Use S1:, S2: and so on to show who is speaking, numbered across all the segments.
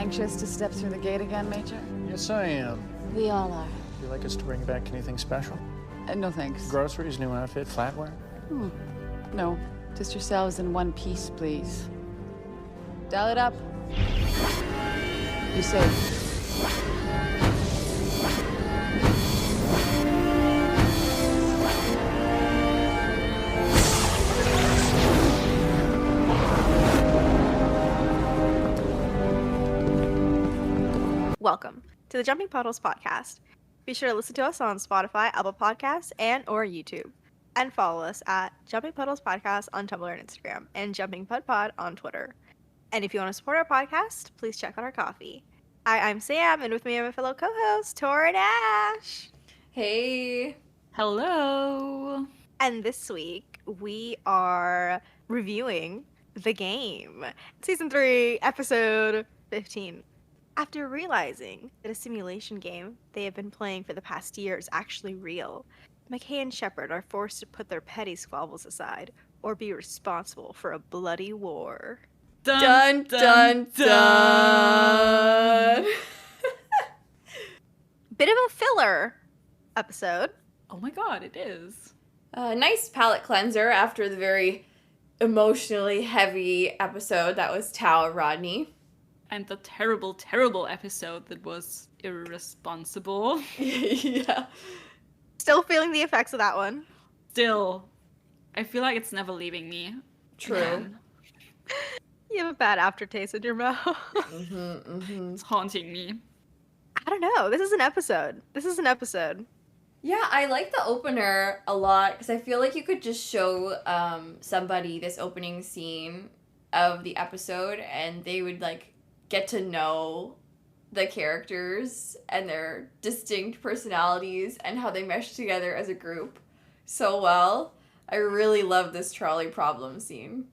S1: Anxious to step through the gate again, Major?
S2: Yes, I am.
S1: We all are.
S2: Would you like us to bring back anything special?
S1: No thanks.
S2: Groceries, new outfit, flatware?
S1: No, just yourselves in one piece, please. Dial it up. You safe.
S3: Welcome to the Jumping Puddles podcast. Be sure to listen to us on Spotify, Apple Podcasts, and or YouTube. And follow us at Jumping Puddles Podcast on Tumblr and Instagram, and Jumping Pud Pod on Twitter. And if you want to support our podcast, please check out our coffee. I'm Sam, and with me are my fellow co-hosts, Tor and Ash.
S4: Hey.
S5: Hello.
S3: And this week, we are reviewing The Game, Season 3, Episode 15. After realizing that a simulation game they have been playing for the past year is actually real, McKay and Shepard are forced to put their petty squabbles aside or be responsible for a bloody war.
S4: Dun, dun, dun.
S3: Bit of a filler episode.
S5: Oh my god, it is.
S4: Nice palate cleanser after the very emotionally heavy episode that was Tao and Rodney.
S5: And the terrible, terrible episode that was irresponsible.
S4: Yeah.
S3: Still feeling the effects of that one.
S5: Still, I feel like it's never leaving me.
S4: True.
S5: Man,
S3: You have a bad aftertaste in your mouth.
S5: it's haunting me.
S3: I don't know. This is an episode.
S4: Yeah, I like the opener a lot because I feel like you could just show somebody this opening scene of the episode and they would like get to know the characters and their distinct personalities and how they mesh together as a group so well. I really love this trolley problem scene.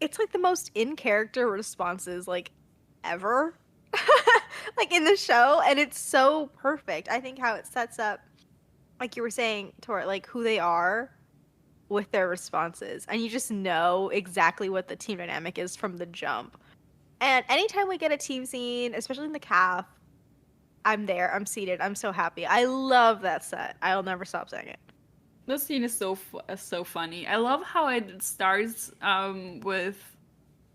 S3: It's like the most in-character responses like ever like in the show, and it's so perfect. I think how it sets up, like you were saying, Tor, like who they are with their responses, and you just know exactly what the team dynamic is from the jump. And anytime we get a team scene, especially in the calf, I'm there, I'm seated, I'm so happy. I love that set. I'll never stop saying it.
S5: This scene is so funny. I love how it starts with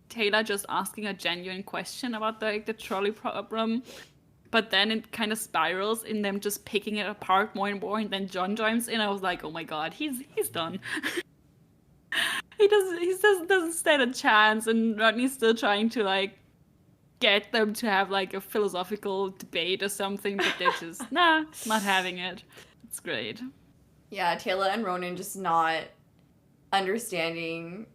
S5: Taylor just asking a genuine question about the trolley problem, but then it kind of spirals in them just picking it apart more and more, and then John joins in. I was like, oh my god, he's done. He doesn't stand a chance, and Rodney's still trying to like get them to have like a philosophical debate or something, but they're just not having it. It's great.
S4: Yeah, Taylor and Ronan just not understanding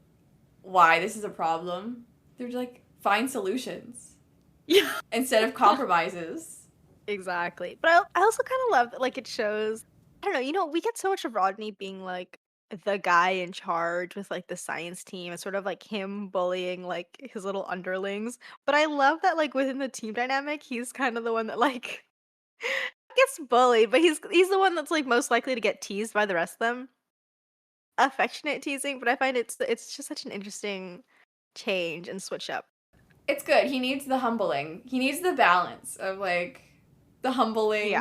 S4: why this is a problem. They're like, find solutions.
S5: Yeah.
S4: Instead of compromises.
S3: Exactly. But I also kind of love that, like, it shows, I don't know, we get so much of Rodney being, like, the guy in charge with, like, the science team. It's sort of, like, him bullying, like, his little underlings. But I love that, like, within the team dynamic, he's kind of the one that, like, gets bullied. But he's the one that's, like, most likely to get teased by the rest of them. Affectionate teasing, but I find it's just such an interesting change and switch up.
S4: It's good. He needs the humbling. He needs the balance of, like, the humbling.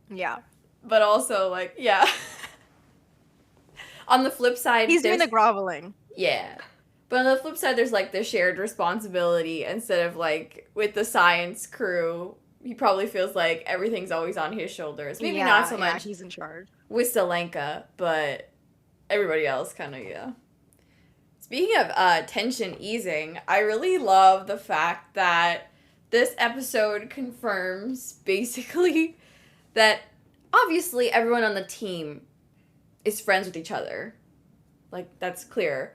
S3: Yeah.
S4: But also, like, yeah. On the flip side,
S3: He's doing the groveling.
S4: Yeah. But on the flip side, there's, like, the shared responsibility instead of, like, with the science crew. He probably feels like everything's always on his shoulders. Maybe not so much
S3: he's in charge.
S4: with Selenka, but everybody else kind of, yeah. Speaking of tension easing, I really love the fact that this episode confirms, basically, that obviously everyone on the team is friends with each other. Like, that's clear.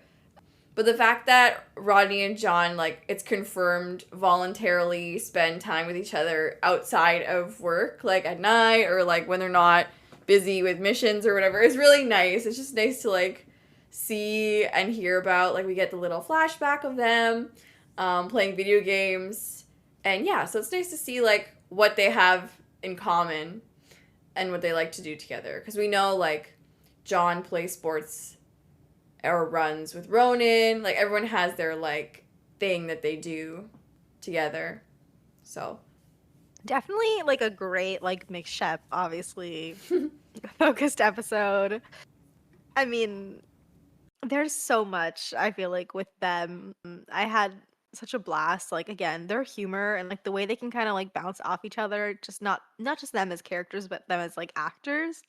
S4: But the fact that Rodney and John, like, it's confirmed, voluntarily spend time with each other outside of work, like, at night, or, like, when they're not busy with missions or whatever, is really nice. It's just nice to, like, see and hear about. Like, we get the little flashback of them playing video games. And, yeah, so it's nice to see, like, what they have in common and what they like to do together. Because we know, like, John plays sports or runs with Ronan. Like, everyone has their, like, thing that they do together. So
S3: Definitely like a great like mcshep, obviously focused episode. I mean, there's so much I feel like with them. I had such a blast. Like again, their humor and like the way they can kind of like bounce off each other, just not just them as characters, but them as like actors,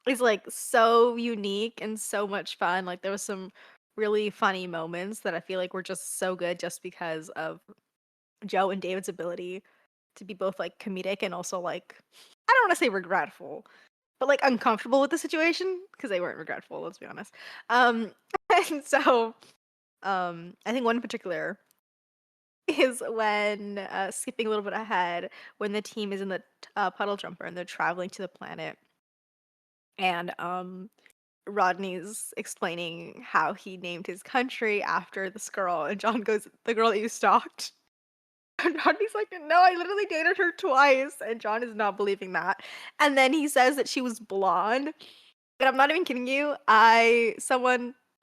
S3: is like so unique and so much fun. Like there was some really funny moments that I feel like were just so good just because of Joe and David's ability to be both like comedic and also like I don't want to say regretful, but like uncomfortable with the situation because they weren't regretful, let's be honest. Um and so I think one in particular is when skipping a little bit ahead when the team is in the puddle jumper and they're traveling to the planet and Rodney's explaining how he named his country after this girl and John goes, "The girl that you stalked?" And Rodney's like, "No, I literally dated her twice." And John is not believing that. And then he says that she was blonde. And I'm not even kidding you. I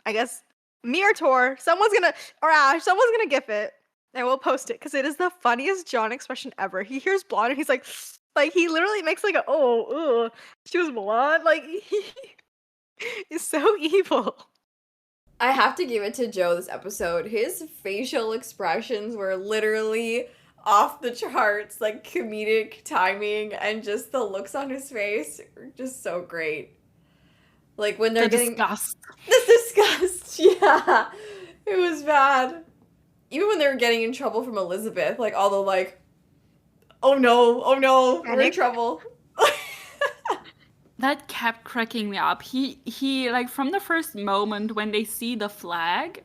S3: guess, me or Tor, or Ash, someone's gonna gif it. And we'll post it because it is the funniest John expression ever. He hears blonde and he's like he literally makes like she was blonde. Like, he is so evil.
S4: I have to give it to Joe this episode. His facial expressions were literally off the charts, like comedic timing, and just the looks on his face were just so great. Like when they're getting
S5: disgust.
S4: the disgust, yeah, it was bad. Even when they were getting in trouble from Elizabeth, like all the like, oh no, we're in trouble.
S5: That kept cracking me up. He like from the first moment when they see the flag,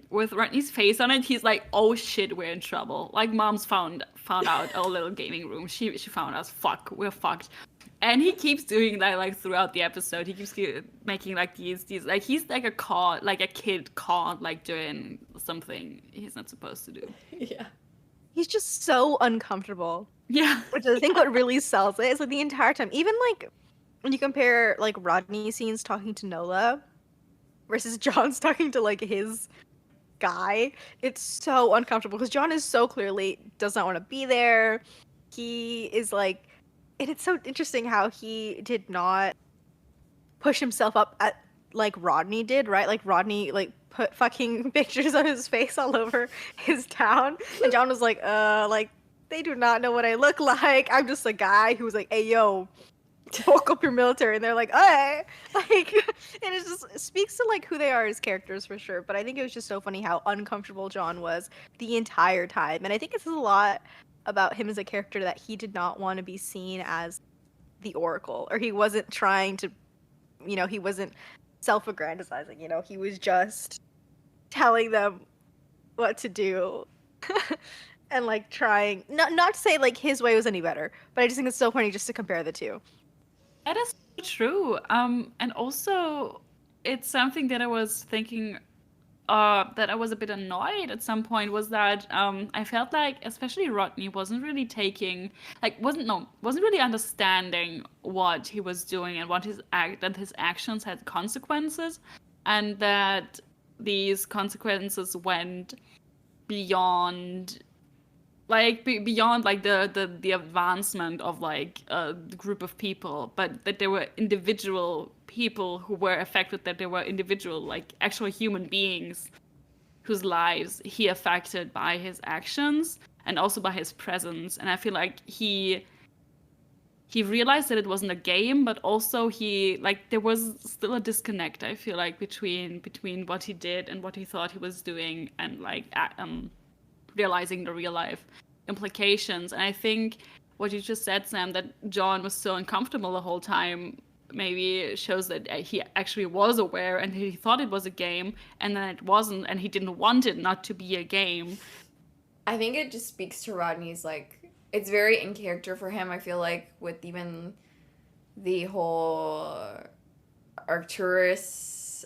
S5: with Rodney's face on it, he's like, "Oh shit, we're in trouble." Like mom's found out our little gaming room. She found us. Fuck, we're fucked. And he keeps doing that like throughout the episode. He keeps making like these like he's like a kid caught like doing something he's not supposed to do.
S4: Yeah.
S3: He's just so uncomfortable.
S5: Yeah.
S3: Which I think what really sells it is like the entire time. Even like when you compare like Rodney's scenes talking to Nola versus John's talking to like his guy, it's so uncomfortable because John is so clearly does not want to be there. He is like, and it's so interesting how he did not push himself up at like Rodney did, right? Like Rodney like put fucking pictures of his face all over his town, and John was like they do not know what I look like. I'm just a guy who was like, "Hey yo, bulk up your military," and they're like, "Hey," like, and it just speaks to like who they are as characters for sure. But I think it was just so funny how uncomfortable John was the entire time, and I think this is a lot about him as a character that he did not want to be seen as the Oracle, or he wasn't trying to, he wasn't self-aggrandizing. He was just telling them what to do. And like trying not to say like his way was any better, but I just think it's so funny just to compare the two.
S5: That is true. And also, it's something that I was thinking, that I was a bit annoyed at some point was that I felt like, especially Rodney, wasn't really understanding what he was doing and what that his actions had consequences, and that these consequences went beyond. Beyond like the advancement of like a group of people, but that there were individual people who were affected, that there were individual like actual human beings whose lives he affected by his actions and also by his presence. And I feel like he realized that it wasn't a game, but also there was still a disconnect, I feel like, between what he did and what he thought he was doing, and like realizing the real life implications. And I think what you just said, Sam, that John was so uncomfortable the whole time, maybe shows that he actually was aware and he thought it was a game, and then it wasn't, and he didn't want it not to be a game.
S4: I think it just speaks to Rodney's, like, it's very in character for him, I feel like, with even the whole Arcturus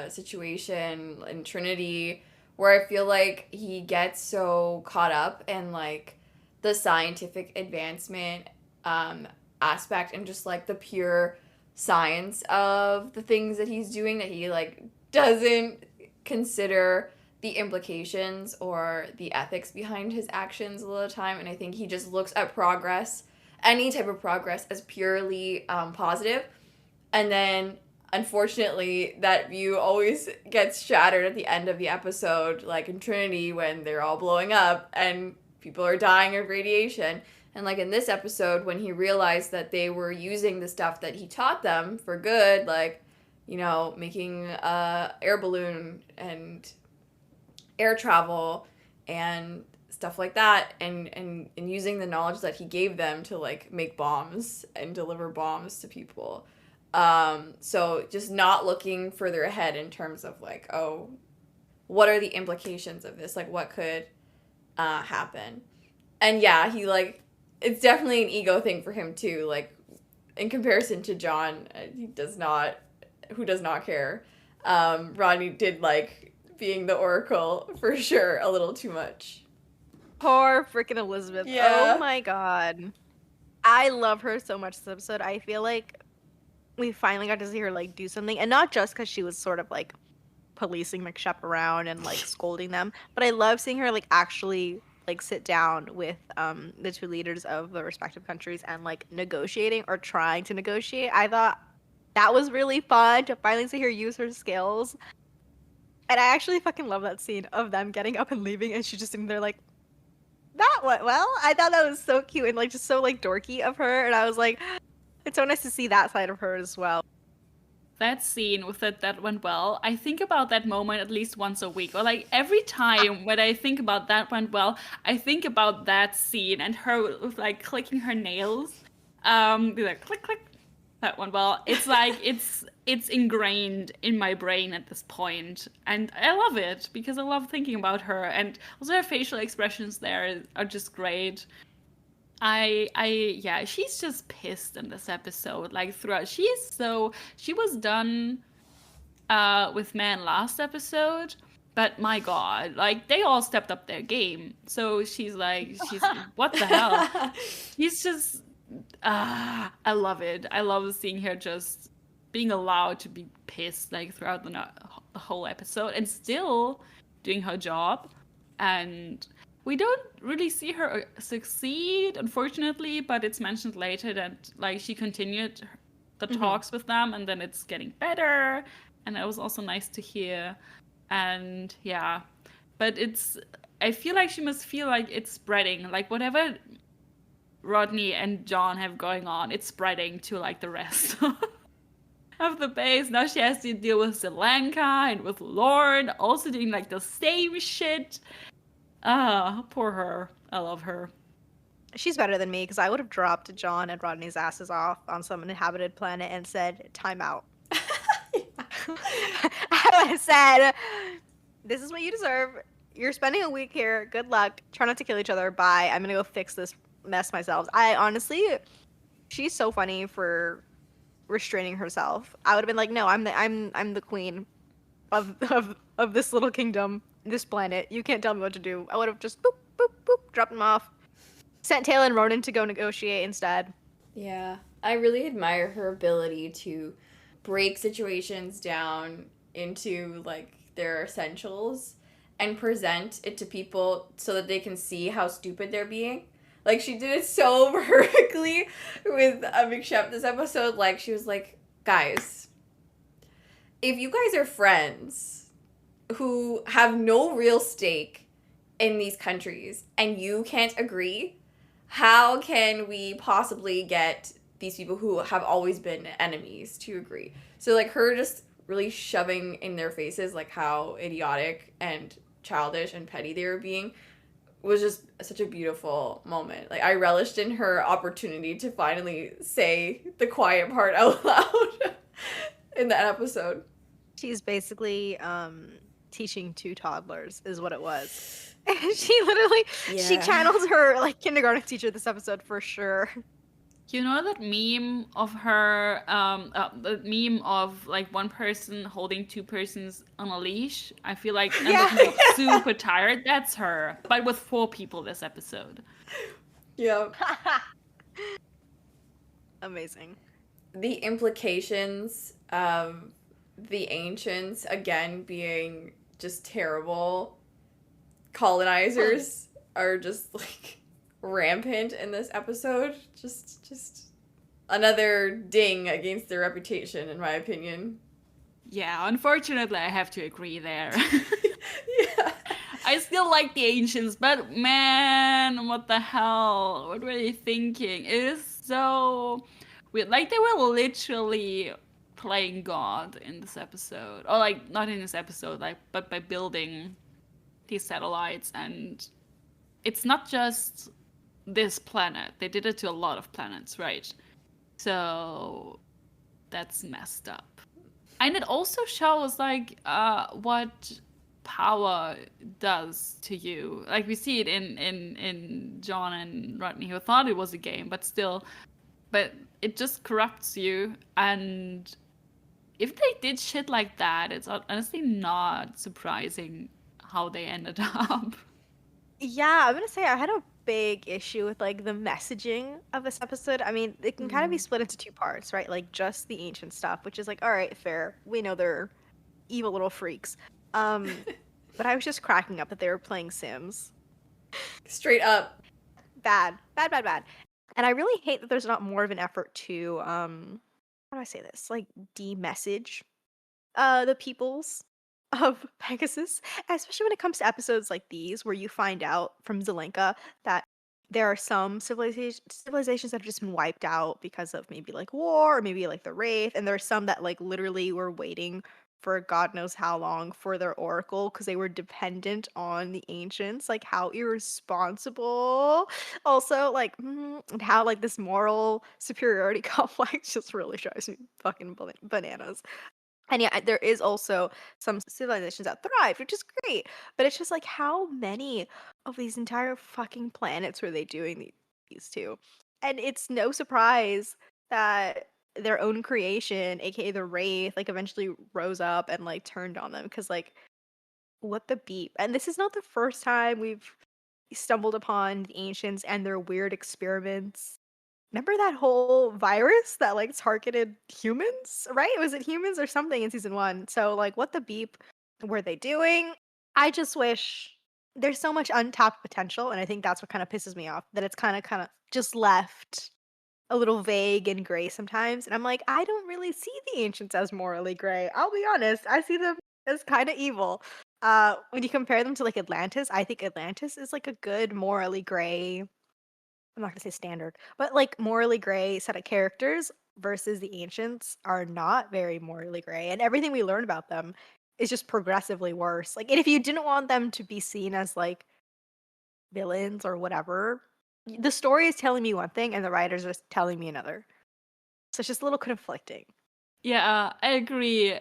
S4: situation in Trinity, where I feel like he gets so caught up in, like, the scientific advancement aspect and just, like, the pure science of the things that he's doing, that he, like, doesn't consider the implications or the ethics behind his actions a lot of the time, and I think he just looks at progress, any type of progress, as purely positive, and then unfortunately that view always gets shattered at the end of the episode, like in Trinity when they're all blowing up and people are dying of radiation. And like in this episode, when he realized that they were using the stuff that he taught them for good, like, you know, making a air balloon and air travel and stuff like that, and using the knowledge that he gave them to like make bombs and deliver bombs to people. So just not looking further ahead in terms of like, oh, what are the implications of this? Like, what could happen? And yeah, he like, it's definitely an ego thing for him too. Like, in comparison to John, who does not care. Rodney did like being the Oracle for sure a little too much.
S3: Poor freaking Elizabeth.
S4: Yeah.
S3: Oh my god. I love her so much this episode. I feel like we finally got to see her like do something, and not just because she was sort of like policing mcshep around and like scolding them, but I love seeing her like actually like sit down with the two leaders of the respective countries and like negotiating or trying to negotiate. I thought that was really fun to finally see her use her skills. And I actually fucking love that scene of them getting up and leaving, and she's just sitting there like, that went well. I thought that was so cute and like just so like dorky of her, and I was like, it's so nice to see that side of her as well.
S5: That scene with that went well. I think about that moment at least once a week, or like every time when I think about that went well, I think about that scene and her with like clicking her nails. Be like click click. That went well. It's like it's ingrained in my brain at this point, and I love it because I love thinking about her, and also her facial expressions there are just great. Yeah, she's just pissed in this episode. Like throughout, she was done with Man last episode, but my god, like they all stepped up their game. So she's what the hell? She's just I love it. I love seeing her just being allowed to be pissed like throughout the whole episode and still doing her job. And we don't really see her succeed, unfortunately, but it's mentioned later that like she continued the talks with them, and then it's getting better, and that was also nice to hear. And yeah, but I feel like she must feel like it's spreading, like whatever Rodney and John have going on, it's spreading to like the rest of the base. Now she has to deal with Sri Lanka and with Lord also doing like the same shit. Poor her. I love her.
S3: She's better than me, because I would have dropped John and Rodney's asses off on some inhabited planet and said, time out. I would have said, this is what you deserve. You're spending a week here. Good luck. Try not to kill each other. Bye. I'm gonna go fix this mess myself. I honestly, she's so funny for restraining herself. I would have been like, no, I'm the queen of this little kingdom, this planet. You can't tell me what to do. I would have just boop boop boop dropped them off. Sent Taylor and Ronan to go negotiate instead.
S4: Yeah, I really admire her ability to break situations down into like their essentials and present it to people so that they can see how stupid they're being. Like, she did it so perfectly with mcshep this episode. Like, she was like, guys, if you guys are friends who have no real stake in these countries and you can't agree, how can we possibly get these people who have always been enemies to agree? So, like, her just really shoving in their faces, like, how idiotic and childish and petty they were being was just such a beautiful moment. Like, I relished in her opportunity to finally say the quiet part out loud in that episode.
S3: She's basically teaching two toddlers is what it was. She literally, she channels her like kindergarten teacher this episode for sure.
S5: You know that meme of her, the meme of like one person holding two persons on a leash? I feel like I'm looking super tired. That's her, but with 4 people this episode.
S4: Yeah.
S3: Amazing.
S4: The implications of the ancients, again, being just terrible colonizers are just like rampant in this episode. Just another ding against their reputation, in my opinion.
S5: Yeah, unfortunately, I have to agree there.
S4: Yeah.
S5: I still like the ancients, but man, what the hell? What were they thinking? It is so weird. Like, they were literally playing God in this episode. Or, like, not in this episode, like, but by building these satellites. And it's not just this planet. They did it to a lot of planets, right? So that's messed up. And it also shows, like, what power does to you. Like, we see it in John and Rodney, who thought it was a game, but it just corrupts you. And if they did shit like that, it's honestly not surprising how they ended up.
S3: Yeah, I'm gonna say I had a big issue with like the messaging of this episode. I mean, it can kind of be split into two parts, right? Like just the ancient stuff, which is like, all right, fair. We know they're evil little freaks. But I was just cracking up that they were playing Sims.
S4: Straight up.
S3: Bad. And I really hate that there's not more of an effort to how do I say this? Like de-message the peoples of Pegasus, especially when it comes to episodes like these where you find out from Zelenka that there are some civilizations that have just been wiped out because of maybe like war or maybe like the Wraith, and there are some that like literally were waiting for God knows how long for their oracle because they were dependent on the ancients. Like, how irresponsible. Also, like, and how like this moral superiority complex just really drives me fucking bananas. And yeah, there is also some civilizations that thrive, which is great. But it's just like, how many of these entire fucking planets were they doing these to? And it's no surprise that their own creation, aka the Wraith, like eventually rose up and like turned on them. Because like, what the beep? And this is not the first time we've stumbled upon the ancients and their weird experiments. Remember that whole virus that like targeted humans, right? Was it humans or something in season 1? So like, what the beep were they doing? I just wish there's so much untapped potential, and I think that's what kind of pisses me off, that it's kind of just left a little vague and gray sometimes. And I'm like, I don't really see the ancients as morally gray. I'll be honest, I see them as kind of evil. When you compare them to like Atlantis, I think Atlantis is like a good morally gray, I'm not gonna say standard, but like morally gray set of characters, versus the ancients are not very morally gray, and everything we learn about them is just progressively worse. Like, and if you didn't want them to be seen as like villains or whatever, the story is telling me one thing and the writers are telling me another. So it's just a little conflicting.
S5: Yeah, I agree.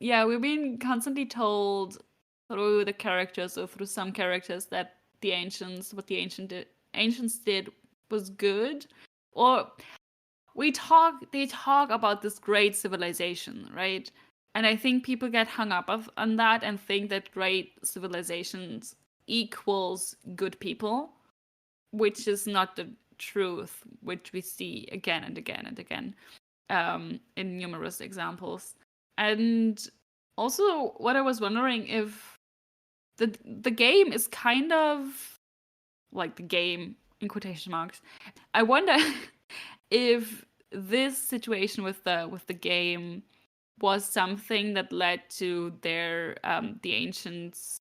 S5: We've been constantly told through the characters or through some characters that what the ancients did was good. Or they talk about this great civilization, right? And I think people get hung up on that and think that great civilizations equals good people, which is not the truth, which we see again and again and again in numerous examples. And also, what I was wondering, if the game is kind of like the game in quotation marks. I wonder if this situation with the game was something that led to their the ancients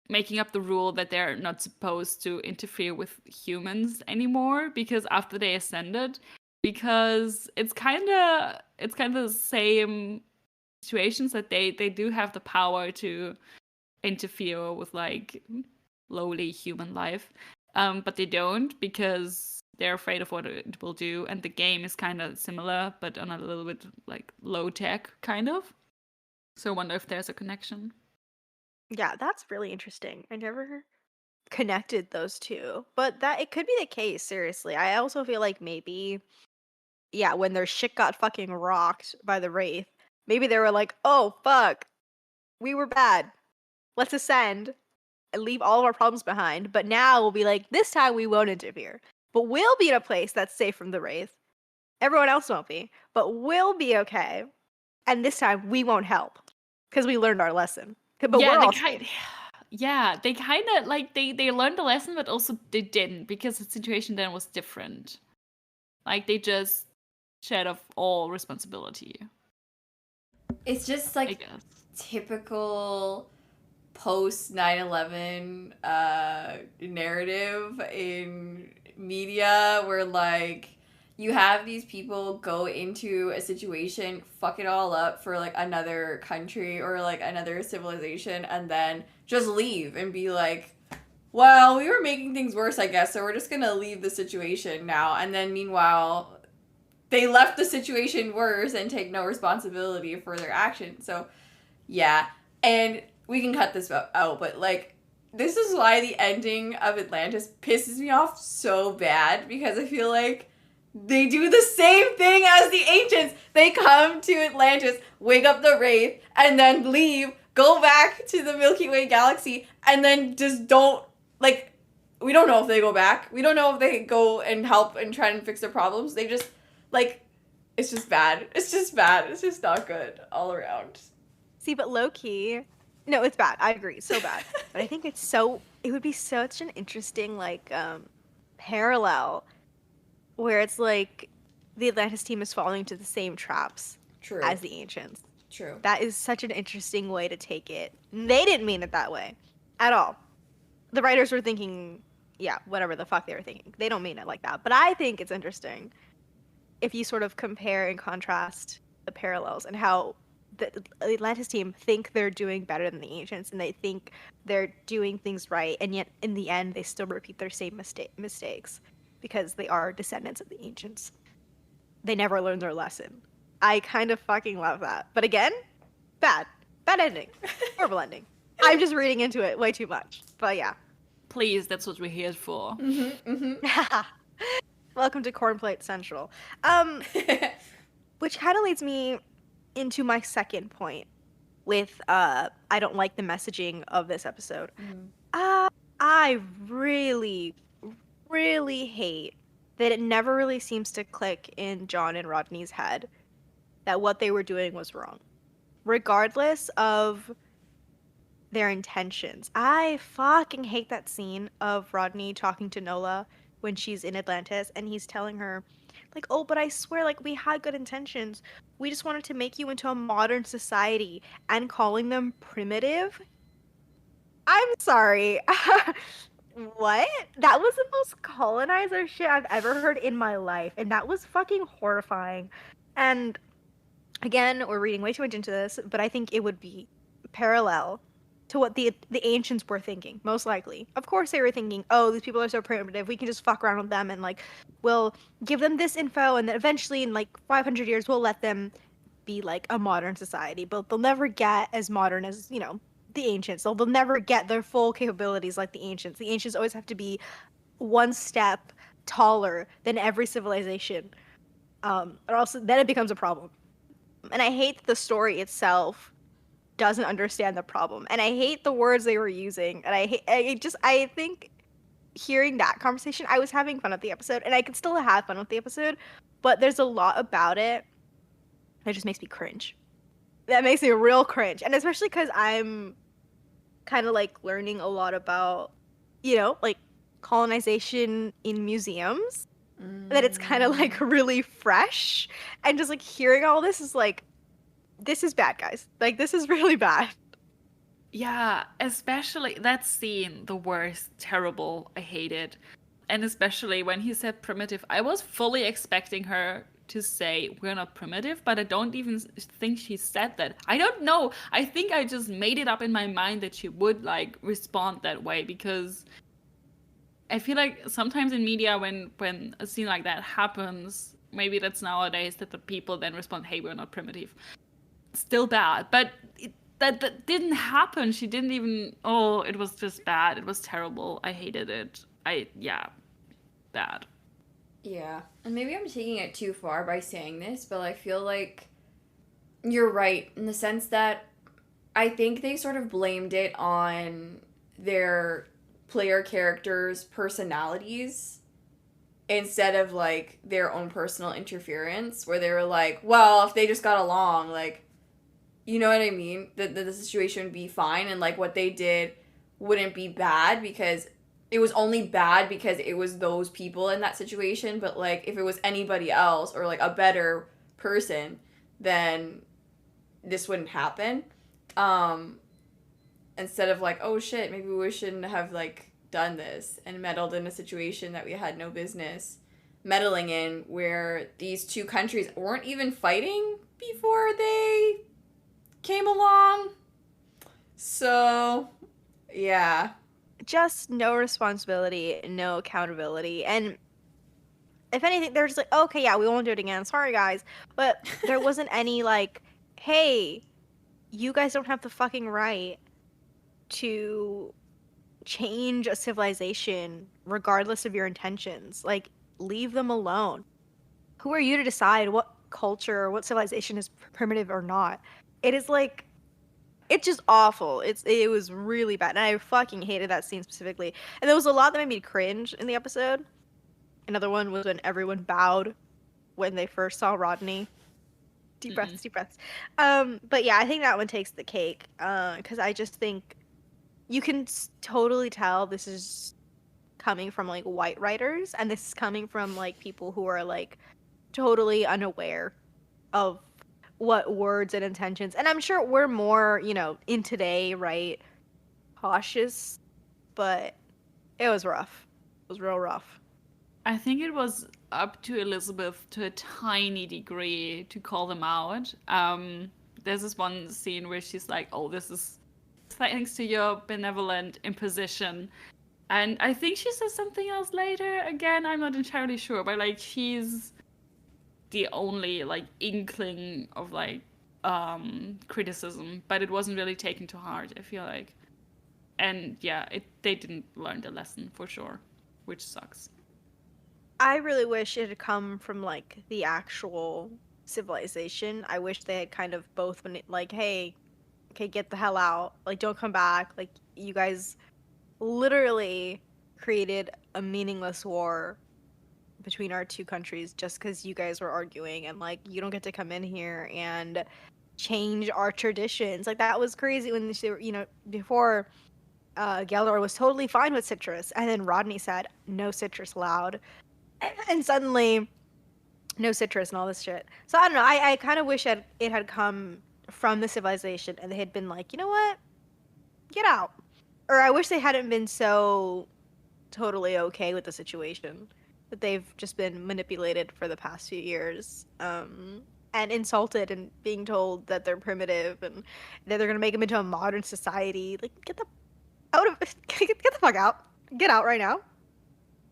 S5: making up the rule that they're not supposed to interfere with humans anymore, because after they ascended, because it's kind of the same situations that they do have the power to interfere with like lowly human life, but they don't because they're afraid of what it will do. And the game is kind of similar, but on a little bit like low tech kind of. So I wonder if there's a connection.
S3: Yeah, that's really interesting. I never connected those two, but that it could be the case. Seriously, I also feel like maybe, yeah, when their shit got fucking rocked by the Wraith, maybe they were like, "Oh fuck, we were bad. Let's ascend and leave all of our problems behind." But now we'll be like, this time we won't interfere, but we'll be in a place that's safe from the Wraith. Everyone else won't be, but we'll be okay. And this time we won't help. because we learned our lesson. But
S5: yeah,
S3: we're
S5: they
S3: all
S5: kind
S3: safe.
S5: yeah, they kind of like they learned the lesson, but also they didn't because the situation then was different. Like they just shed off all responsibility,
S4: It's just
S5: I
S4: like
S5: guess.
S4: typical post 9/11 narrative in media where like you have these people go into a situation, fuck it all up for like another country or like another civilization, and then just leave and be like, well, we were making things worse, I guess, so we're just gonna leave the situation now. And then meanwhile, they left the situation worse and take no responsibility for their actions. So, yeah. And we can cut this out, but like, this is why the ending of Atlantis pisses me off so bad, because I feel like they do the same thing as the ancients. They come to Atlantis, wake up the Wraith, and then leave, go back to the Milky Way galaxy, and then just don't, like, we don't know if they go back. We don't know if they go and help and try and fix their problems. They just, like, it's just bad. It's just bad. It's just not good all around.
S3: See, but low-key, no, it's bad. I agree, so bad. But I think it would be such an interesting, like, parallel where it's like the Atlantis team is falling into the same traps
S4: True.
S3: as the ancients.
S4: True.
S3: That is such an interesting way to take it. They didn't mean it that way at all. The writers were thinking, yeah, whatever the fuck they were thinking. They don't mean it like that. But I think it's interesting if you sort of compare and contrast the parallels and how the Atlantis team think they're doing better than the ancients and they think they're doing things right, and yet in the end they still repeat their same mistakes because they are descendants of the ancients. They never learned their lesson. I kind of fucking love that. But again, bad ending. Horrible ending. I'm just reading into it way too much. But yeah.
S5: Please, that's what we're here for.
S3: Welcome to Cornplate Central. Which kind of leads me into my second point with I don't like the messaging of this episode. I really, really hate that it never really seems to click in John and Rodney's head that what they were doing was wrong, regardless of their intentions. I fucking hate that scene of Rodney talking to Nola when she's in Atlantis and he's telling her, like, oh, but I swear, like, we had good intentions. We just wanted to make you into a modern society, and calling them primitive. I'm sorry. What? That was the most colonizer shit I've ever heard in my life, and that was fucking horrifying. And again, we're reading way too much into this, but I think it would be parallel to what the ancients were thinking, most likely. Of course they were thinking, oh, these people are so primitive, we can just fuck around with them and, like, we'll give them this info, and then eventually in, like, 500 years, we'll let them be, like, a modern society. But they'll never get as modern as, you know, the ancients. They'll never get their full capabilities like the ancients. The ancients always have to be one step taller than every civilization. Or else then it becomes a problem. And I hate that the story itself doesn't understand the problem. And I hate the words they were using. And I think hearing that conversation, I was having fun with the episode, and I could still have fun with the episode, but there's a lot about it that just makes me cringe. That makes me real cringe. And especially because I'm kind of, like, learning a lot about, you know, like, colonization in museums. That it's kind of, like, really fresh. And just, like, hearing all this is like, this is bad, guys. Like, this is really bad.
S5: Yeah, especially that scene, the worst, terrible, I hate it. And especially when he said primitive, I was fully expecting her to say we're not primitive, but I don't even think she said that. I don't know. I think I just made it up in my mind that she would, like, respond that way, because I feel like sometimes in media when a scene like that happens, maybe that's nowadays, that the people then respond, hey, we're not primitive. Still bad, but that didn't happen. She didn't even, it was just bad. It was terrible. I hated it. Bad.
S4: Yeah, and maybe I'm taking it too far by saying this, but I feel like you're right in the sense that I think they sort of blamed it on their player characters' personalities instead of, like, their own personal interference, where they were like, well, if they just got along, like, you know what I mean? That the situation would be fine and like what they did wouldn't be bad because it was only bad because it was those people in that situation. But like if it was anybody else or like a better person, then this wouldn't happen. Instead of like, oh shit, maybe we shouldn't have like done this and meddled in a situation that we had no business meddling in, where these two countries weren't even fighting before they came along. So, yeah.
S3: Just no responsibility, no accountability. And if anything, they're just like, okay, yeah, we won't do it again. Sorry, guys. But there wasn't any like, hey, you guys don't have the fucking right to change a civilization regardless of your intentions. Like, leave them alone. Who are you to decide what culture or what civilization is primitive or not? It is like, it's just awful. It was really bad, and I fucking hated that scene specifically. And there was a lot that made me cringe in the episode. Another one was when everyone bowed when they first saw Rodney. Deep breaths, deep breaths. But yeah, I think that one takes the cake. Because I just think you can totally tell this is coming from like white writers, and this is coming from like people who are like totally unaware of what words and intentions. And I'm sure we're more, you know, in today, right? Cautious, but it was rough. It was real rough.
S5: I think it was up to Elizabeth to a tiny degree to call them out. There's this one scene where she's like, oh, this is thanks to your benevolent imposition. And I think she says something else later. Again, I'm not entirely sure, but like she's the only like inkling of like criticism, but it wasn't really taken to heart, I feel like. And yeah, they didn't learn the lesson for sure, which sucks.
S3: I really wish it had come from like the actual civilization. I wish they had kind of both been like, hey, okay, get the hell out. Like, don't come back. Like, you guys literally created a meaningless war between our two countries just because you guys were arguing, and like, you don't get to come in here and change our traditions. Like, that was crazy when they were, you know, before Geldor was totally fine with citrus, and then Rodney said, no citrus allowed. And suddenly, no citrus and all this shit. So I don't know. I kind of wish it had come from the civilization and they had been like, you know what? Get out. Or I wish they hadn't been so totally okay with the situation. That they've just been manipulated for the past few years. And insulted and being told that they're primitive and that they're going to make them into a modern society. Like, get the fuck out. Get out right now.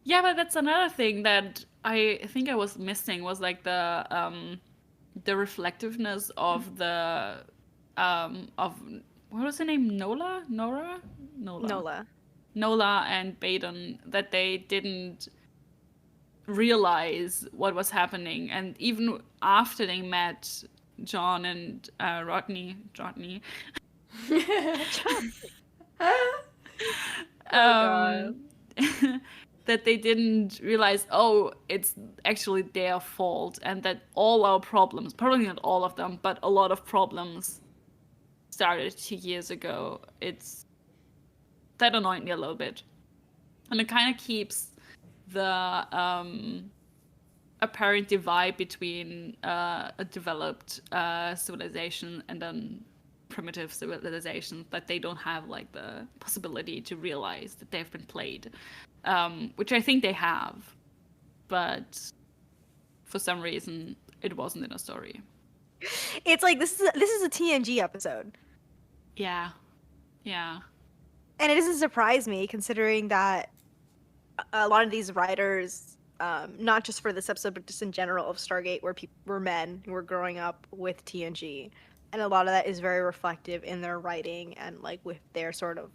S5: Yeah, but that's another thing that I think I was missing was like the reflectiveness of the of what was her name? Nola and Baden, that they didn't realize what was happening, and even after they met John and Rodney. That they didn't realize, oh, it's actually their fault, and that all our problems, probably not all of them, but a lot of problems started 2 years ago. That annoyed me a little bit. And it kind of keeps the apparent divide between a developed civilization and then primitive civilization, that they don't have like the possibility to realize that they've been played. Which I think they have, but for some reason it wasn't in a story.
S3: It's like this is a TNG episode.
S5: Yeah.
S3: And it doesn't surprise me considering that a lot of these writers, not just for this episode but just in general of Stargate, were men who were growing up with TNG, and a lot of that is very reflective in their writing and like with their sort of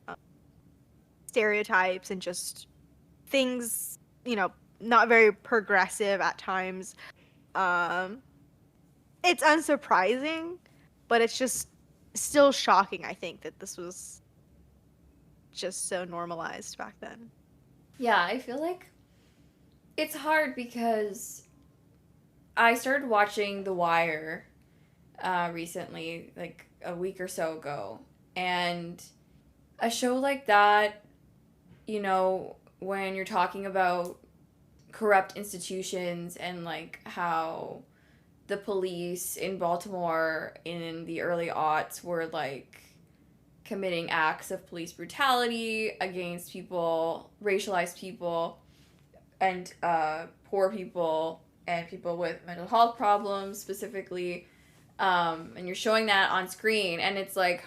S3: stereotypes and just things, you know, not very progressive at times. It's unsurprising, but it's just still shocking, I think, that this was just so normalized back then.
S4: Yeah, I feel like it's hard because I started watching The Wire recently, like a week or so ago. And a show like that, you know, when you're talking about corrupt institutions and like how the police in Baltimore in the early aughts were like committing acts of police brutality against people, racialized people, and poor people and people with mental health problems specifically, and you're showing that on screen, and it's like,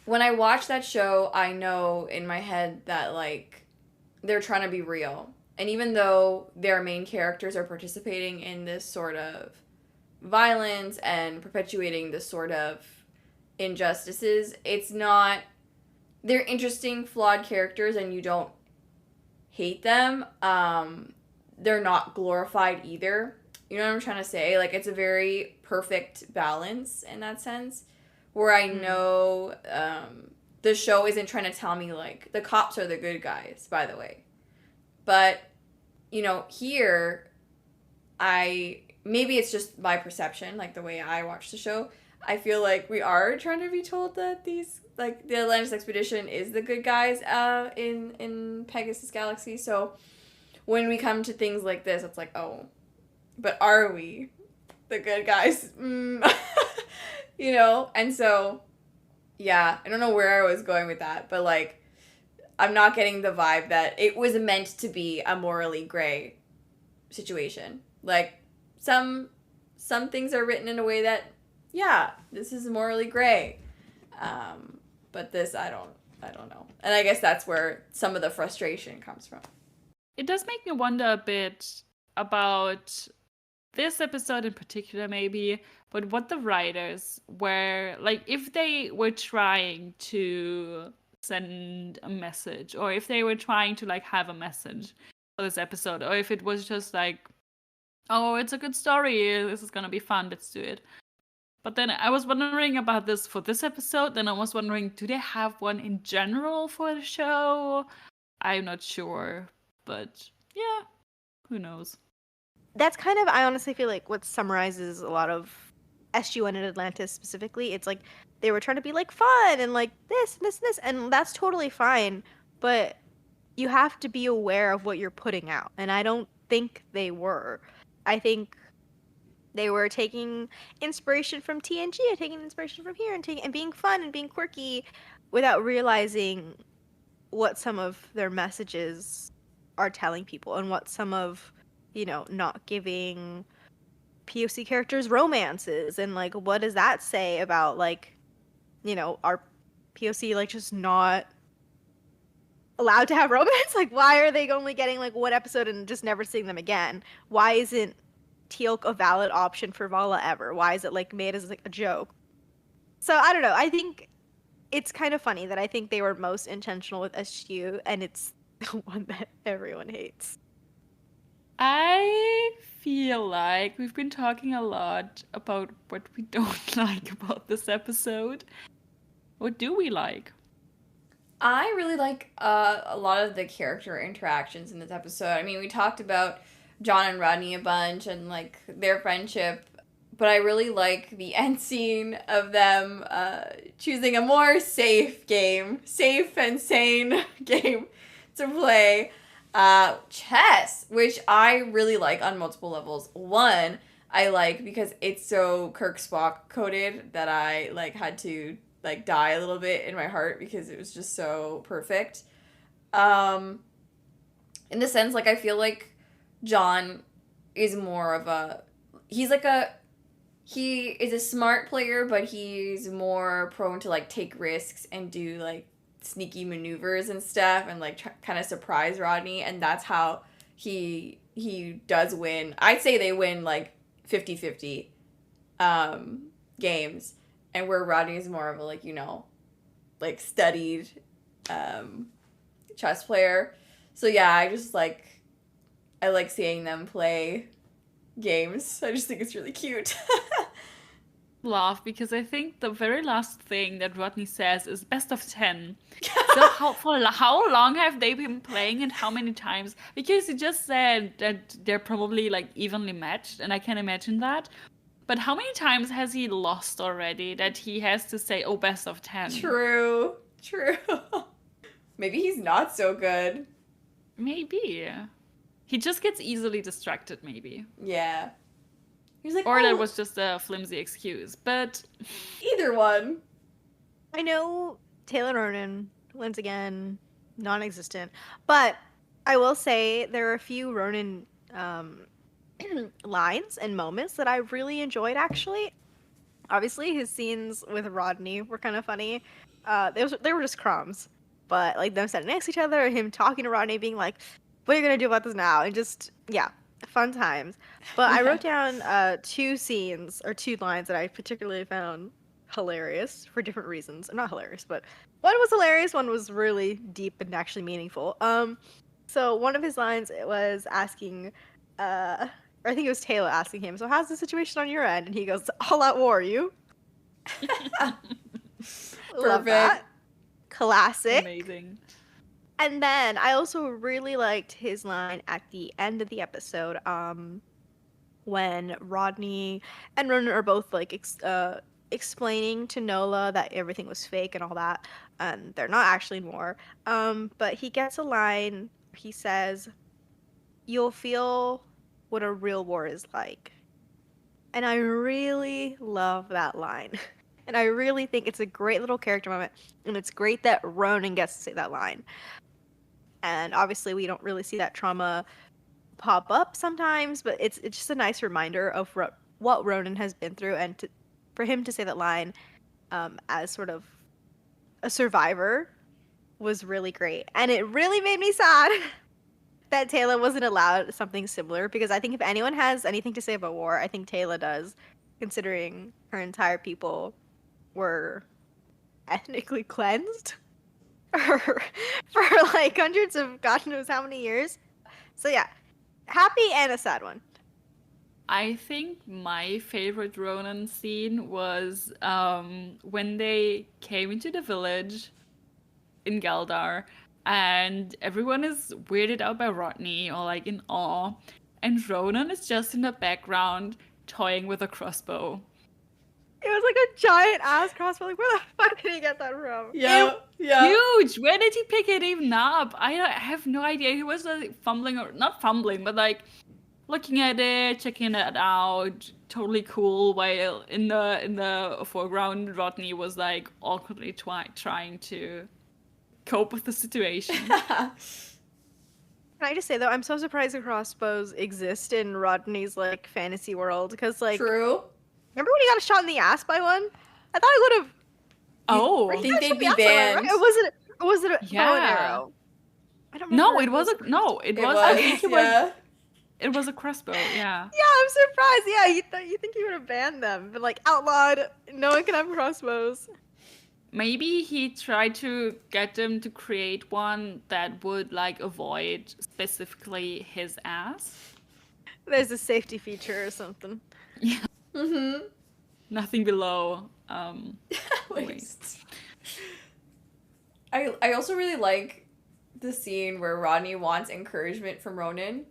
S4: when I watch that show, I know in my head that like they're trying to be real, and even though their main characters are participating in this sort of violence and perpetuating this sort of injustices, it's not, they're interesting, flawed characters, and you don't hate them. They're not glorified either. You know what I'm trying to say? Like, it's a very perfect balance in that sense, where I know the show isn't trying to tell me, like, the cops are the good guys, by the way. But, you know, here, maybe it's just my perception, like, the way I watch the show, I feel like we are trying to be told that these, like, the Atlantis Expedition is the good guys in Pegasus Galaxy. So when we come to things like this, it's like, oh, but are we the good guys? You know? And so, yeah, I don't know where I was going with that, but, like, I'm not getting the vibe that it was meant to be a morally gray situation. Like, some things are written in a way that, yeah, this is morally gray. But this, I don't know. And I guess that's where some of the frustration comes from.
S5: It does make me wonder a bit about this episode in particular, maybe, but what the writers were, like, if they were trying to send a message, or if they were trying to, like, have a message for this episode, or if it was just like, oh, it's a good story, this is gonna be fun, let's do it. But then I was wondering about this for this episode, then I was wondering, do they have one in general for the show? I'm not sure, but yeah, who knows?
S3: That's kind of, I honestly feel like, what summarizes a lot of SG1 and Atlantis specifically. It's like they were trying to be like fun and like this, and that's totally fine. But you have to be aware of what you're putting out, and I don't think they were. I think they were taking inspiration from TNG and taking inspiration from here and being fun and being quirky without realizing what some of their messages are telling people and what some of, you know, not giving POC characters romances and like what does that say about, like, you know, our POC like just not allowed to have romance? Like, why are they only getting like one episode and just never seeing them again? Why isn't Teal'c a valid option for Vala ever? Why is it like made as like a joke? So I don't know. I think it's kind of funny that I think they were most intentional with SGU, and it's the one that everyone hates.
S5: I feel like we've been talking a lot about what we don't like about this episode. What do we like?
S4: I really like a lot of the character interactions in this episode. I mean, we talked about John and Rodney a bunch and, like, their friendship, but I really like the end scene of them choosing a more safe and sane game to play. Chess, which I really like on multiple levels. One, I like because it's so Kirk Spock coded that I, like, had to, like, die a little bit in my heart because it was just so perfect. In the sense, like, I feel like John is more of a, he is a smart player, but he's more prone to, like, take risks and do, like, sneaky maneuvers and stuff and, like, kind of surprise Rodney, and that's how he does win. I'd say they win, like, 50-50 games, and where Rodney's more of a, like, you know, like, studied chess player. So yeah, I like seeing them play games. I just think it's really cute.
S5: Laugh because I think the very last thing that Rodney says is best of 10. So how long have they been playing and how many times? Because he just said that they're probably like evenly matched, and I can imagine that. But how many times has he lost already that he has to say, oh, best of 10?
S4: True. Maybe he's not so good.
S5: Maybe. He just gets easily distracted, maybe.
S4: Yeah. He's like,
S5: Or
S4: oh,
S5: that was just a flimsy excuse. But
S4: either one.
S3: I know Taylor Ronan, once again, non-existent. But I will say there are a few Ronan lines and moments that I really enjoyed, actually. Obviously, his scenes with Rodney were kind of funny. They were just crumbs. But, like, them sitting next to each other, him talking to Rodney, being like, what are you going to do about this now? And just, yeah, fun times. But I wrote down two scenes, or two lines that I particularly found hilarious for different reasons. Not hilarious, but one was hilarious, one was really deep and actually meaningful. So one of his lines was asking, or I think it was Taylor asking him, so how's the situation on your end? And he goes, all out war, you? Love that. Classic.
S5: amazing.
S3: And then I also really liked his line at the end of the episode, when Rodney and Ronan are both like explaining to Nola that everything was fake and all that, and they're not actually in war. But he gets a line. He says, "You'll feel what a real war is like," and I really love that line. And I really think it's a great little character moment, and it's great that Ronan gets to say that line. And obviously, we don't really see that trauma pop up sometimes, but it's just a nice reminder of what Ronan has been through, and for him to say that line as sort of a survivor was really great. And it really made me sad that Taylor wasn't allowed something similar, because I think if anyone has anything to say about war, I think Taylor does, considering her entire people were ethnically cleansed for like hundreds of God knows how many years. So yeah, happy and a sad one.
S5: I think my favorite Ronan scene was when they came into the village in Galdar, and everyone is weirded out by Rodney or like in awe, and Ronan is just in the background toying with a crossbow.
S3: It was like a giant ass crossbow. Like, where the fuck did he get that from?
S4: Yeah.
S5: Huge! Where did he pick it even up? I have no idea. He was like fumbling, or not fumbling, but like looking at it, checking it out, totally cool. While in the foreground, Rodney was like awkwardly trying to cope with the situation.
S3: Can I just say though, I'm so surprised the crossbows exist in Rodney's like fantasy world, because like,
S4: True.
S3: remember when he got shot in the ass by one? I thought I would have.
S5: Oh,
S4: I think they'd be banned.
S3: Or was it a bow and arrow? I don't remember.
S5: no, it was
S4: It was,
S5: I think it was.
S4: yeah.
S5: It was a crossbow. Yeah.
S3: Yeah, I'm surprised. Yeah, you think he would have banned them, but like outlawed. No one can have crossbows.
S5: Maybe he tried to get them to create one that would like avoid specifically his ass.
S3: There's a safety feature or something.
S5: Yeah.
S4: Mm-hmm.
S5: Nothing below.
S4: Waist. I also really like the scene where Rodney wants encouragement from Ronan.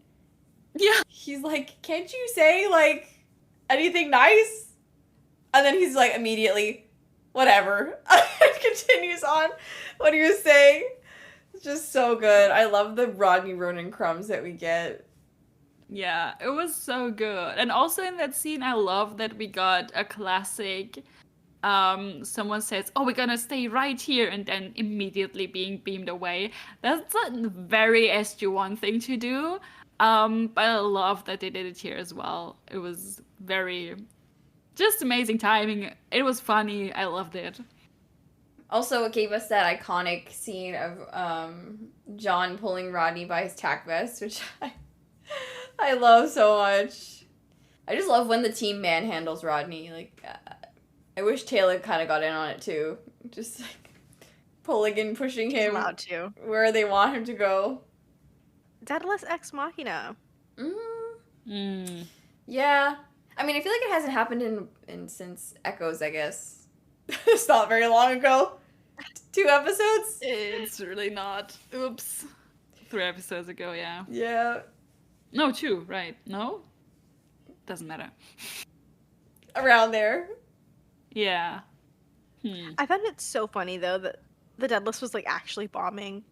S5: Yeah.
S4: He's like, can't you say, like, anything nice? And then he's like, immediately, whatever. And continues on what he was saying. It's just so good. I love the Rodney Ronan crumbs that we get.
S5: Yeah, it was so good. And also in that scene, I love that we got a classic. Someone says, "Oh, we're gonna stay right here," and then immediately being beamed away. That's a very SG1 thing to do. But I love that they did it here as well. It was just amazing timing. It was funny. I loved it.
S4: Also, it gave us that iconic scene of John pulling Rodney by his tack vest, which I love so much. I just love when the team manhandles Rodney. Like, I wish Taylor kind of got in on it too. Just like pulling and pushing him
S3: Allowed to.
S4: where they want him to go.
S3: Daedalus ex machina.
S4: Yeah. I mean, I feel like it hasn't happened in since Echoes, I guess. It's not very long ago. 2 episodes?
S5: It's really not. Oops. 3 episodes ago, yeah.
S4: Yeah.
S5: No, 2, right? No? Doesn't matter.
S4: around there.
S5: Yeah.
S3: I found it so funny though that the daedalus was like actually bombing.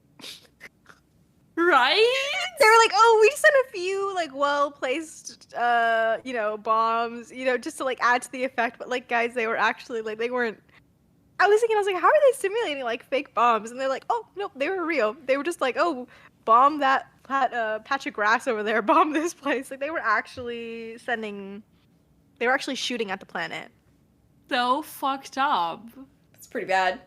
S5: Right?
S3: They were like, "Oh, we sent a few like well-placed, bombs, just to like add to the effect." But like, guys, they were actually like they weren't. I was thinking, I was like, "How are they simulating like fake bombs?" And they're like, "Oh, no, they were real. They were just like, oh, bomb that patch of grass over there, bomb this place." Like they were actually shooting at the planet.
S5: So fucked up.
S4: It's pretty bad.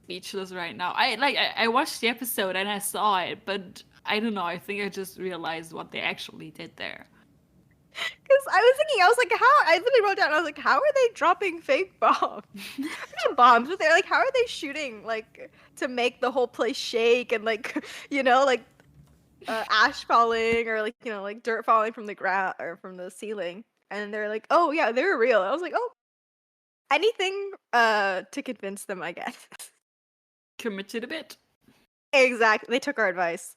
S5: Speechless right now. I watched the episode and I saw it, but I don't know. I think I just realized what they actually did there.
S3: Because I was thinking, I was like, how? I literally wrote down, I was like, how are they dropping fake bombs? Not bombs, but they're like, how are they shooting like to make the whole place shake and like, ash falling or like dirt falling from the ground or from the ceiling? And they're like, oh yeah, they're real. I was like, oh, anything to convince them, I guess.
S5: Committed a bit.
S3: Exactly. They took our advice.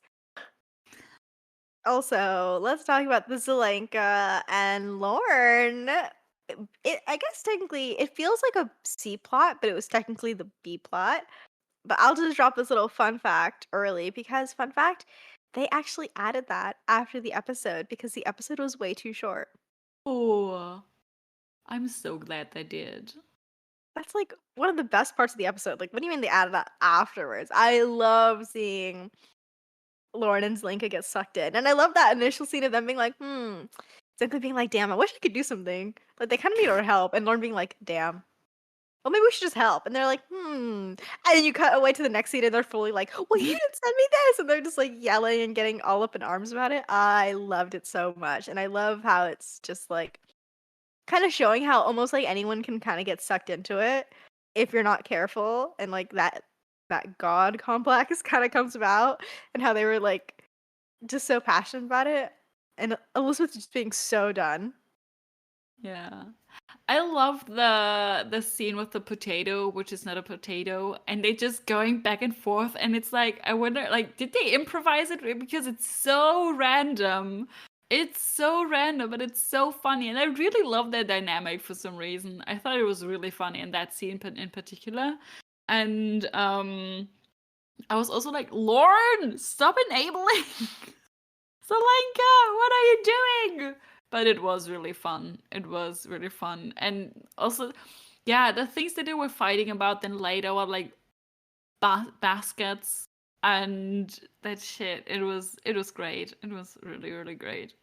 S3: Also, let's talk about the Zelenka and Lorne. I guess technically it feels like a C plot, but it was technically the B plot. But I'll just drop this little fun fact early because, fun fact, they actually added that after the episode because the episode was way too short.
S5: Oh, I'm so glad they did.
S3: That's like one of the best parts of the episode. Like, what do you mean they added that afterwards? I love seeing Lauren and Zelenka get sucked in. And I love that initial scene of them being like, Zelenka being like, damn, I wish I could do something. Like, they kind of need our help. And Lauren being like, damn. Well, maybe we should just help. And they're like, And then you cut away to the next scene and they're fully like, well, you didn't send me this. And they're just like yelling and getting all up in arms about it. I loved it so much. And I love how it's just like kind of showing how almost like anyone can kind of get sucked into it if you're not careful. And like that god complex kind of comes about and how they were like just so passionate about it. And Elizabeth just being so done.
S5: Yeah. I love the scene with the potato, which is not a potato, and they just going back and forth, and it's like, I wonder, like, did they improvise it? Because it's so random. It's so random, but it's so funny, and I really love their dynamic for some reason. I thought it was really funny in that scene in particular. And I was also like, Lauren, stop enabling! Zelenka, what are you doing? But it was really fun. It was really fun. And also, yeah, the things that they were fighting about then later were like baskets and that shit. It was great. It was really, really great.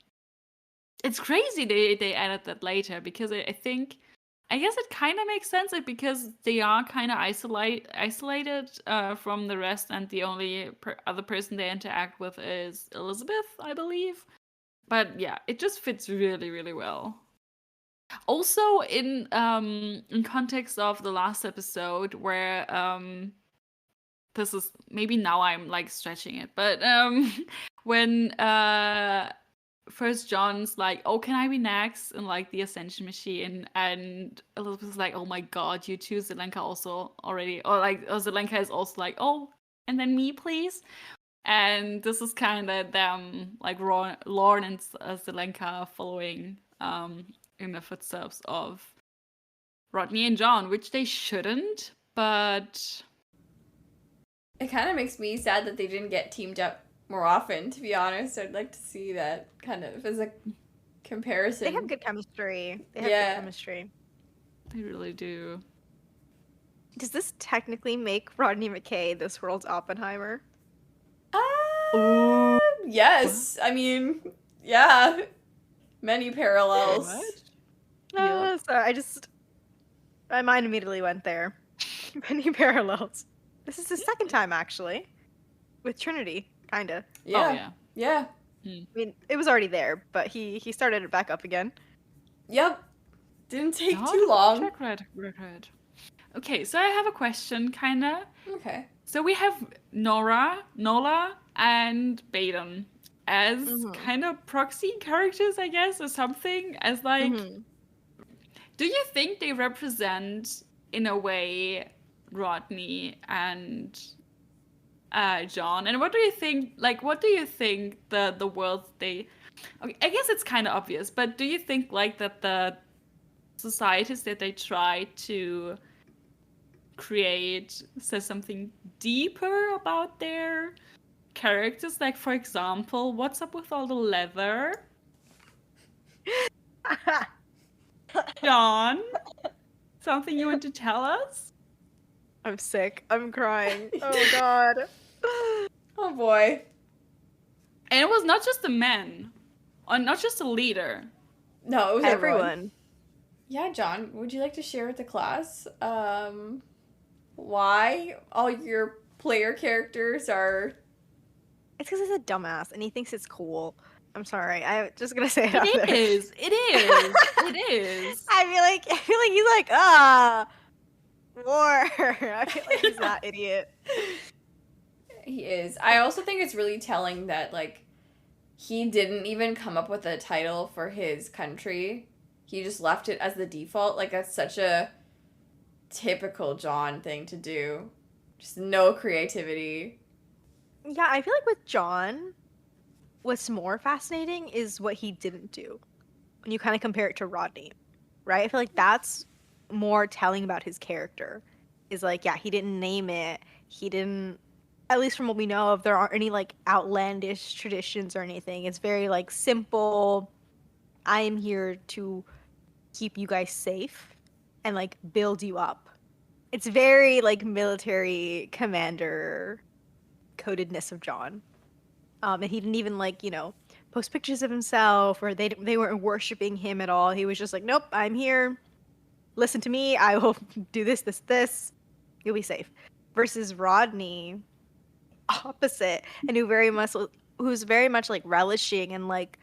S5: It's crazy they added that later because I think, I guess it kind of makes sense because they are kind of isolated from the rest, and the only other person they interact with is Elizabeth, I believe. But yeah, it just fits really, really well. Also, in context of the last episode, where this is maybe now I'm like stretching it, but when first John's like, "Oh, can I be next?" and like the Ascension machine, and Elizabeth's like, "Oh my God, you too, Zelenka also already," or like Zelenka is also like, "Oh, and then me, please." And this is kind of them, like Lauren and Zelenka following in the footsteps of Rodney and John, which they shouldn't, but
S4: it kind of makes me sad that they didn't get teamed up more often, to be honest. I'd like to see that kind of as a comparison.
S3: They have good chemistry. Good chemistry.
S5: They really do.
S3: Does this technically make Rodney McKay this world's Oppenheimer?
S4: Yes. I mean, yeah. Many parallels.
S3: Sorry, my mind immediately went there. Many parallels. This is his second time, actually. With Trinity, kinda.
S4: Yeah.
S5: Oh, yeah.
S4: Yeah.
S3: I mean, it was already there, but he started it back up again.
S4: Yep. Didn't take too long.
S5: Check record. Okay, so I have a question, kinda.
S4: Okay.
S5: So we have Nola, and Baden as kind of proxy characters, I guess, or something. As like, do you think they represent, in a way, Rodney and John? And what do you think? Like, what do you think the world they? Okay, I guess it's kind of obvious, but do you think like that the societies that they try to create says something deeper about their characters. Like, for example, what's up with all the leather? John, something you want to tell us?
S3: I'm sick. I'm crying. Oh god.
S4: Oh boy.
S5: And it was not just the men, or not just the leader.
S4: No, it was everyone.
S3: Everyone.
S4: Yeah, John, would you like to share with the class why all your player characters are...
S3: It's because he's a dumbass and he thinks it's cool. I'm sorry. I'm just gonna say it out there.
S5: It is. It is. It is.
S3: I feel like he's like, war. I feel like he's that idiot.
S4: He is. I also think it's really telling that, like, he didn't even come up with a title for his country. He just left it as the default. Like, that's such a typical John thing to do. Just no creativity.
S3: Yeah, I feel like with John, what's more fascinating is what he didn't do when you kind of compare it to Rodney, right? I feel like that's more telling about his character. Is like, yeah, he didn't name it. He didn't, at least from what we know of, there aren't any like outlandish traditions or anything. It's very like simple. I am here to keep you guys safe and like build you up. It's very like military commander codedness of John. And he didn't even like, post pictures of himself, or they weren't worshiping him at all. He was just like, nope, I'm here. Listen to me. I will do this, this, this. You'll be safe. Versus Rodney, opposite, and who's very much like relishing in like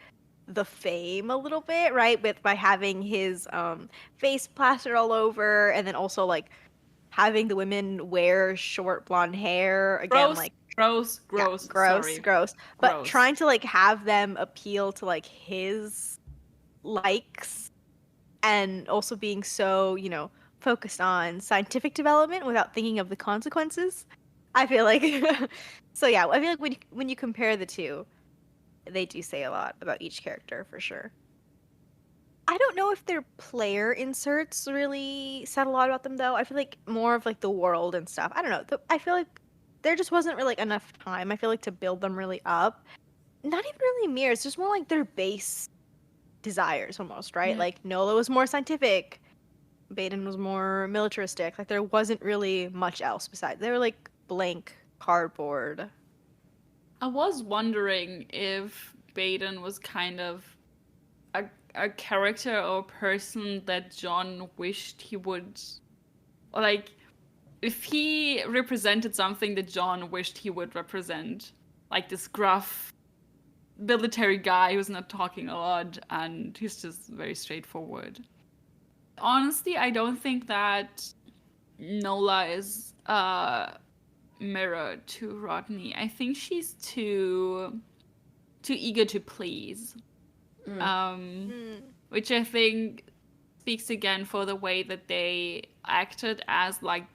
S3: the fame a little bit, right? By having his face plastered all over, and then also like having the women wear short blonde hair again,
S5: gross.
S3: But
S5: Gross.
S3: trying to like have them appeal to like his likes, and also being so focused on scientific development without thinking of the consequences. I feel like so yeah, I feel like when you compare the two, they do say a lot about each character for sure. I don't know if their player inserts really said a lot about them though. I feel like more of like the world and stuff. I don't know. I feel like there just wasn't really enough time, I feel like, to build them really up. Not even really mirrors, just more like their base desires almost, right?
S5: Yeah.
S3: Like Nola was more scientific, Baden was more militaristic. Like there wasn't really much else besides. They were like blank cardboard.
S5: I was wondering if Baden was kind of a character or a person that John wished he would, or like if he represented something that John wished he would represent, like this gruff military guy who's not talking a lot and he's just very straightforward. Honestly, I don't think that Nola is a mirror to Rodney. I think she's too eager to please. Which I think speaks again for the way that they acted as like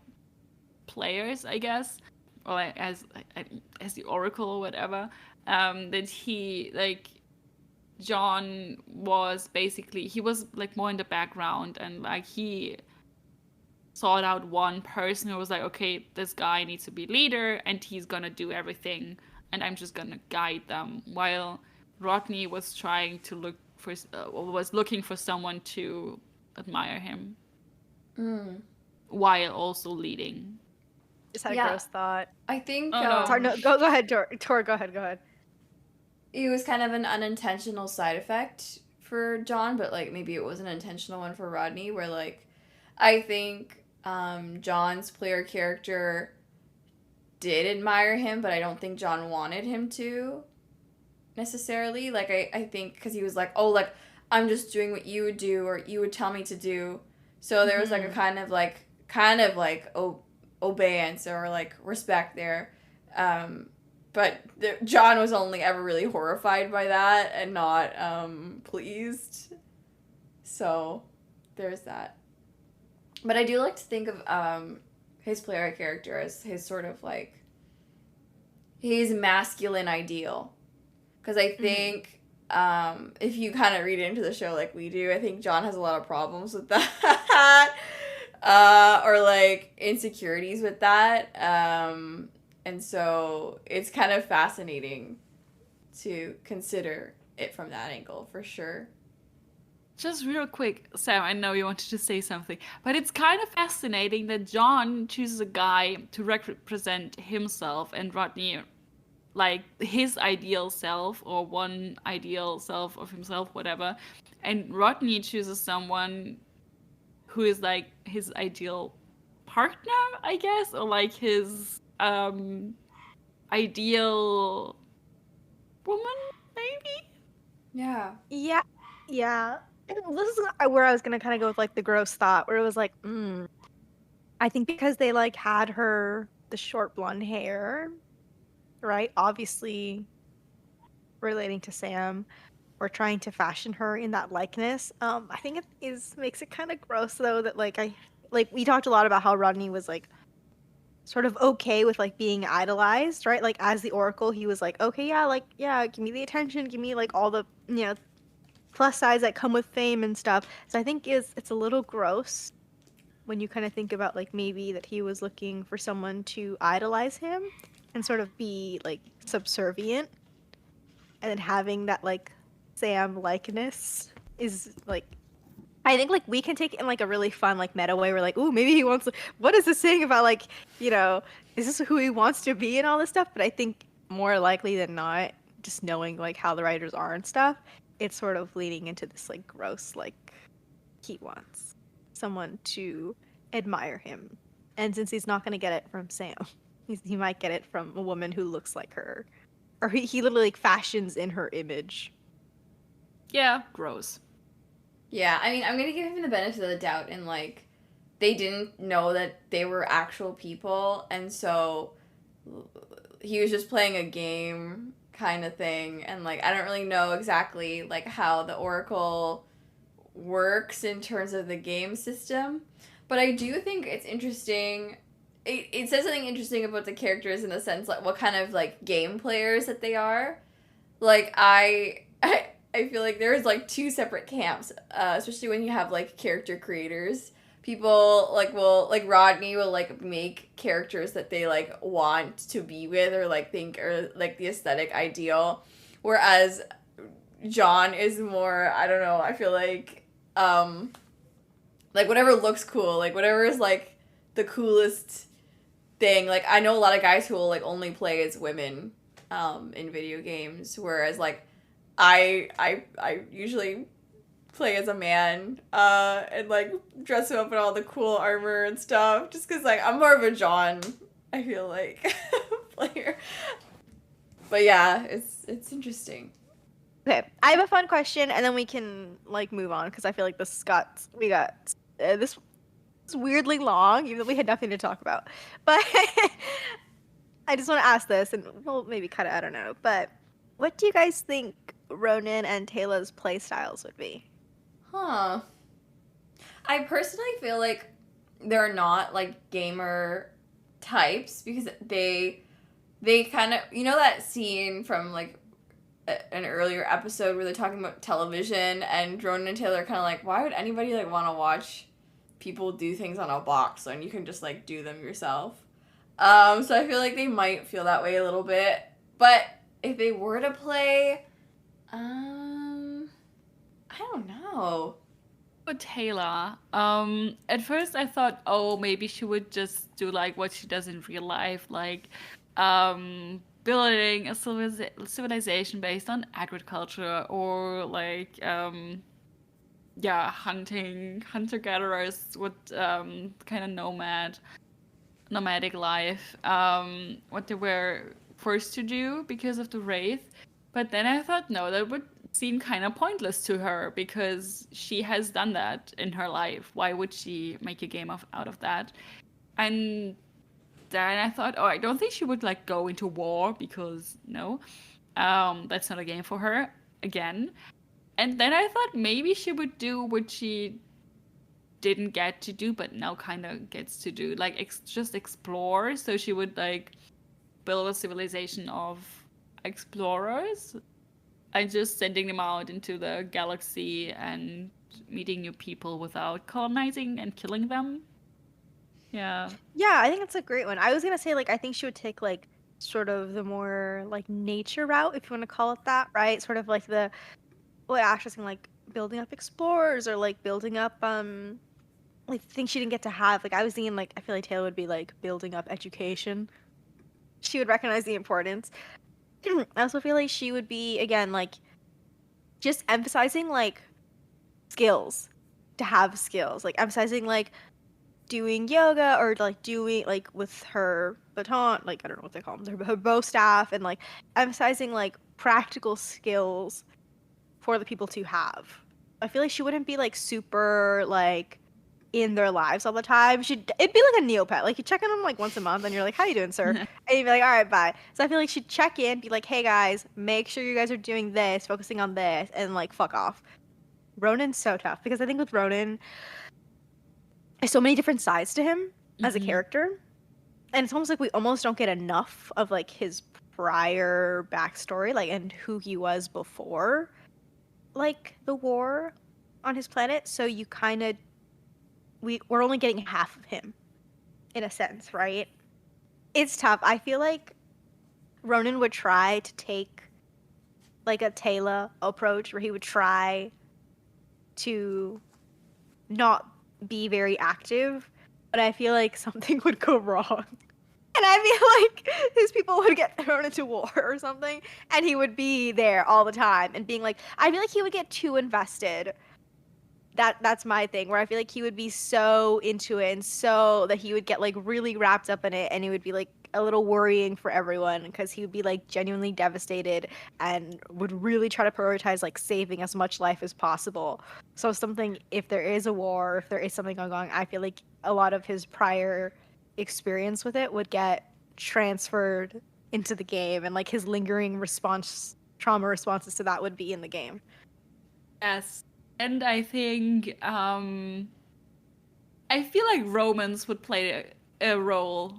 S5: players, I guess, or as the Oracle or whatever. That he like John was basically, he was like more in the background, and like he sought out one person who was like, okay, this guy needs to be leader and he's gonna do everything and I'm just gonna guide them, while Rodney was trying to looking for someone to admire him while also leading.
S3: Just had a gross thought.
S4: I think
S3: Sorry, no, go ahead, Tor, go ahead.
S4: It was kind of an unintentional side effect for John, but like maybe it was an intentional one for Rodney, where like I think John's player character did admire him, but I don't think John wanted him to necessarily. Like I think because he was like, oh, like I'm just doing what you would do or you would tell me to do. So there was like a kind of like obeyance or like respect there. But John was only ever really horrified by that and not pleased. So there's that. But I do like to think of his player character as his sort of like his masculine ideal. Because I think if you kind of read into the show like we do, I think John has a lot of problems with that. Or like insecurities with that. And so it's kind of fascinating to consider it from that angle, for sure.
S5: Just real quick, Sam, I know you wanted to say something, but it's kind of fascinating that John chooses a guy to represent himself and Rodney, like his ideal self or one ideal self of himself, whatever. And Rodney chooses someone who is like his ideal partner, I guess, or like his ideal woman, maybe?
S4: Yeah.
S3: Yeah. This is where I was gonna kind of go with like the gross thought, where it was like, I think because they like had the short blonde hair, right? Obviously relating to Sam, or trying to fashion her in that likeness. I think it makes it kind of gross though that like we talked a lot about how Rodney was like sort of okay with like being idolized, right? Like as the Oracle, he was like, okay, yeah, give me the attention, give me like all the plus sides that come with fame and stuff. So I think it's a little gross when you kind of think about like maybe that he was looking for someone to idolize him and sort of be like subservient, and then having that like Sam likeness is like, I think like we can take it in like a really fun like meta way. We're like, ooh, maybe he wants. What is this saying about like, is this who he wants to be and all this stuff? But I think more likely than not, just knowing like how the writers are and stuff, it's sort of leading into this like gross like he wants someone to admire him, and since he's not going to get it from Sam, he might get it from a woman who looks like her, or he literally like fashions in her image.
S5: Yeah, gross.
S4: Yeah, I mean, I'm gonna give him the benefit of the doubt, and like, they didn't know that they were actual people, and so he was just playing a game kind of thing, and like, I don't really know exactly like how the Oracle works in terms of the game system, but I do think it's interesting. It says something interesting about the characters in the sense like what kind of like game players that they are. Like I feel like there's like two separate camps, especially when you have like character creators. People like Rodney will like make characters that they like want to be with or like think are like the aesthetic ideal, whereas John is more, I don't know, I feel like whatever looks cool, like whatever is like the coolest thing. Like I know a lot of guys who will like only play as women in video games, whereas like I usually play as a man and like dress him up in all the cool armor and stuff, just because like I'm more of a John, I feel like, player. But yeah, it's interesting.
S3: Okay, I have a fun question, and then we can like move on because I feel like this is weirdly long, even though we had nothing to talk about. But I just want to ask this, and we'll maybe cut it. I don't know. But what do you guys think Ronan and Taylor's play styles would be?
S4: Huh. I personally feel like they're not like gamer types because they kind of, that scene from like an earlier episode where they're talking about television, and Ronan and Taylor are kind of like, why would anybody like want to watch people do things on a box when you can just like do them yourself? So I feel like they might feel that way a little bit, but if they were to play, I don't know.
S5: With Taylor, at first I thought, oh, maybe she would just do like what she does in real life, like building a civilization based on agriculture, or like hunter-gatherers with kind of nomadic life, what they were forced to do because of the Wraith. But then I thought, no, that would seem kind of pointless to her because she has done that in her life. Why would she make a game out of that? And then I thought, oh, I don't think she would like go into war because no, that's not a game for her again. And then I thought maybe she would do what she didn't get to do, but now kind of gets to do, like just explore. So she would like build a civilization of explorers. and just sending them out into the galaxy and meeting new people without colonizing and killing them. Yeah.
S3: Yeah, I think that's a great one. I was gonna say, like, I think she would take, like, sort of the more, like, nature route, if you want to call it that, right? Sort of like the, what Ash was saying, like, building up explorers, or, like, building up, like, things she didn't get to have. Like, I was thinking, like, I feel like Taylor would be, like, building up education. She would recognize the importance. I also feel like she would be, again, like, just emphasizing, like, skills. To have skills. Like, emphasizing, like, doing yoga, or like doing, like, with her baton, like, I don't know what they call them, her bow staff, and like emphasizing like practical skills for the people to have. I feel like she wouldn't be like super like in their lives all the time. It'd be like a Neopet. Like, you check on them like once a month and you're like, how you doing, sir? And you'd be like, all right, bye. So I feel like she'd check in, be like, hey guys, make sure you guys are doing this, focusing on this, and like fuck off. Ronan's so tough, because I think with Ronan, there's so many different sides to him as a character. And it's almost like we almost don't get enough of like his prior backstory, like, and who he was before like the war on his planet. So you kind of, we're only getting half of him in a sense, right? It's tough. I feel like Ronan would try to take like a Taylor approach, where he would try to not be very active, but I feel like something would go wrong. And I feel like these people would get thrown into war or something, and he would be there all the time and being like, I feel like he would get too invested. That's my thing, where I feel like he would be so into it, and so that he would get like really wrapped up in it, and it would be like a little worrying for everyone, because he would be like genuinely devastated and would really try to prioritize like saving as much life as possible. So something, if there is a war, if there is something going on, I feel like a lot of his prior experience with it would get transferred into the game, and like his lingering trauma responses to that would be in the game.
S5: Yes. And I think I feel like romance would play a role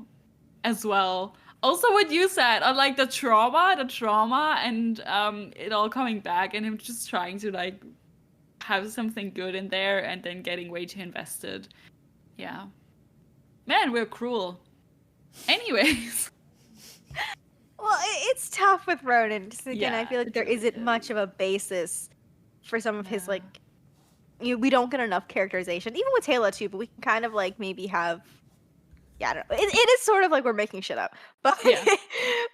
S5: as well. Also, what you said on like the trauma, and it all coming back, and him just trying to like have something good in there, and then getting way too invested. Yeah, man, we're cruel. Anyways.
S3: Well, it's tough with Ronan. Just again,
S5: Yeah,
S3: I feel like there
S5: really
S3: isn't
S5: is.
S3: much of a basis for some of his like. We don't get enough characterization, even with Taylor too. But we can kind of like maybe have. Yeah, I don't know. It is sort of like we're making shit up, but
S5: Yeah.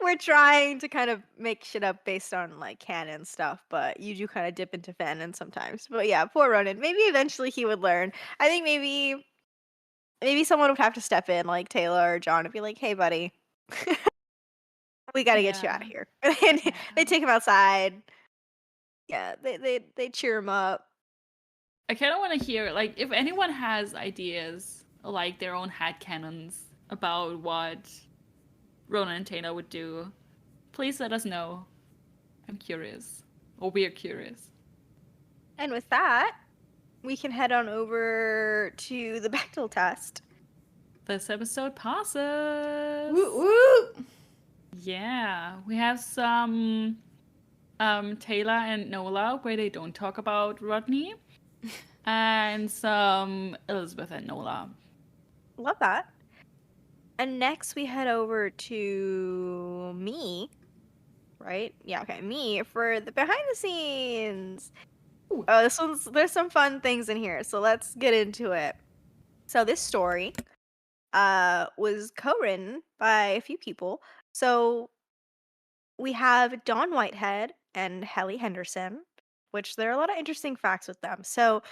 S3: we're trying to kind of make shit up based on like canon stuff. But you do kind of dip into fanon sometimes. But yeah, poor Ronan. Maybe eventually he would learn. I think maybe someone would have to step in, like Taylor or John, and be like, "Hey, buddy, we got to get you out of here." And they take him outside. Yeah, they cheer him up.
S5: I kind of want to hear, like, if anyone has ideas, like their own headcanons about what Ronan and Taylor would do, please let us know. I'm curious. Or we're curious.
S3: And with that, we can head on over to the Bechdel test.
S5: This episode passes.
S4: Woo woo!
S5: Yeah, we have some Taylor and Nola where they don't talk about Rodney. And some Elizabeth and Nola.
S3: Love that. And next we head over to me, right? Yeah, okay, me for the behind the scenes. There's some fun things in here, so let's get into it. So this story was co-written by a few people. So we have Dawn Whitehead and Helly Henderson, which there are a lot of interesting facts with them. So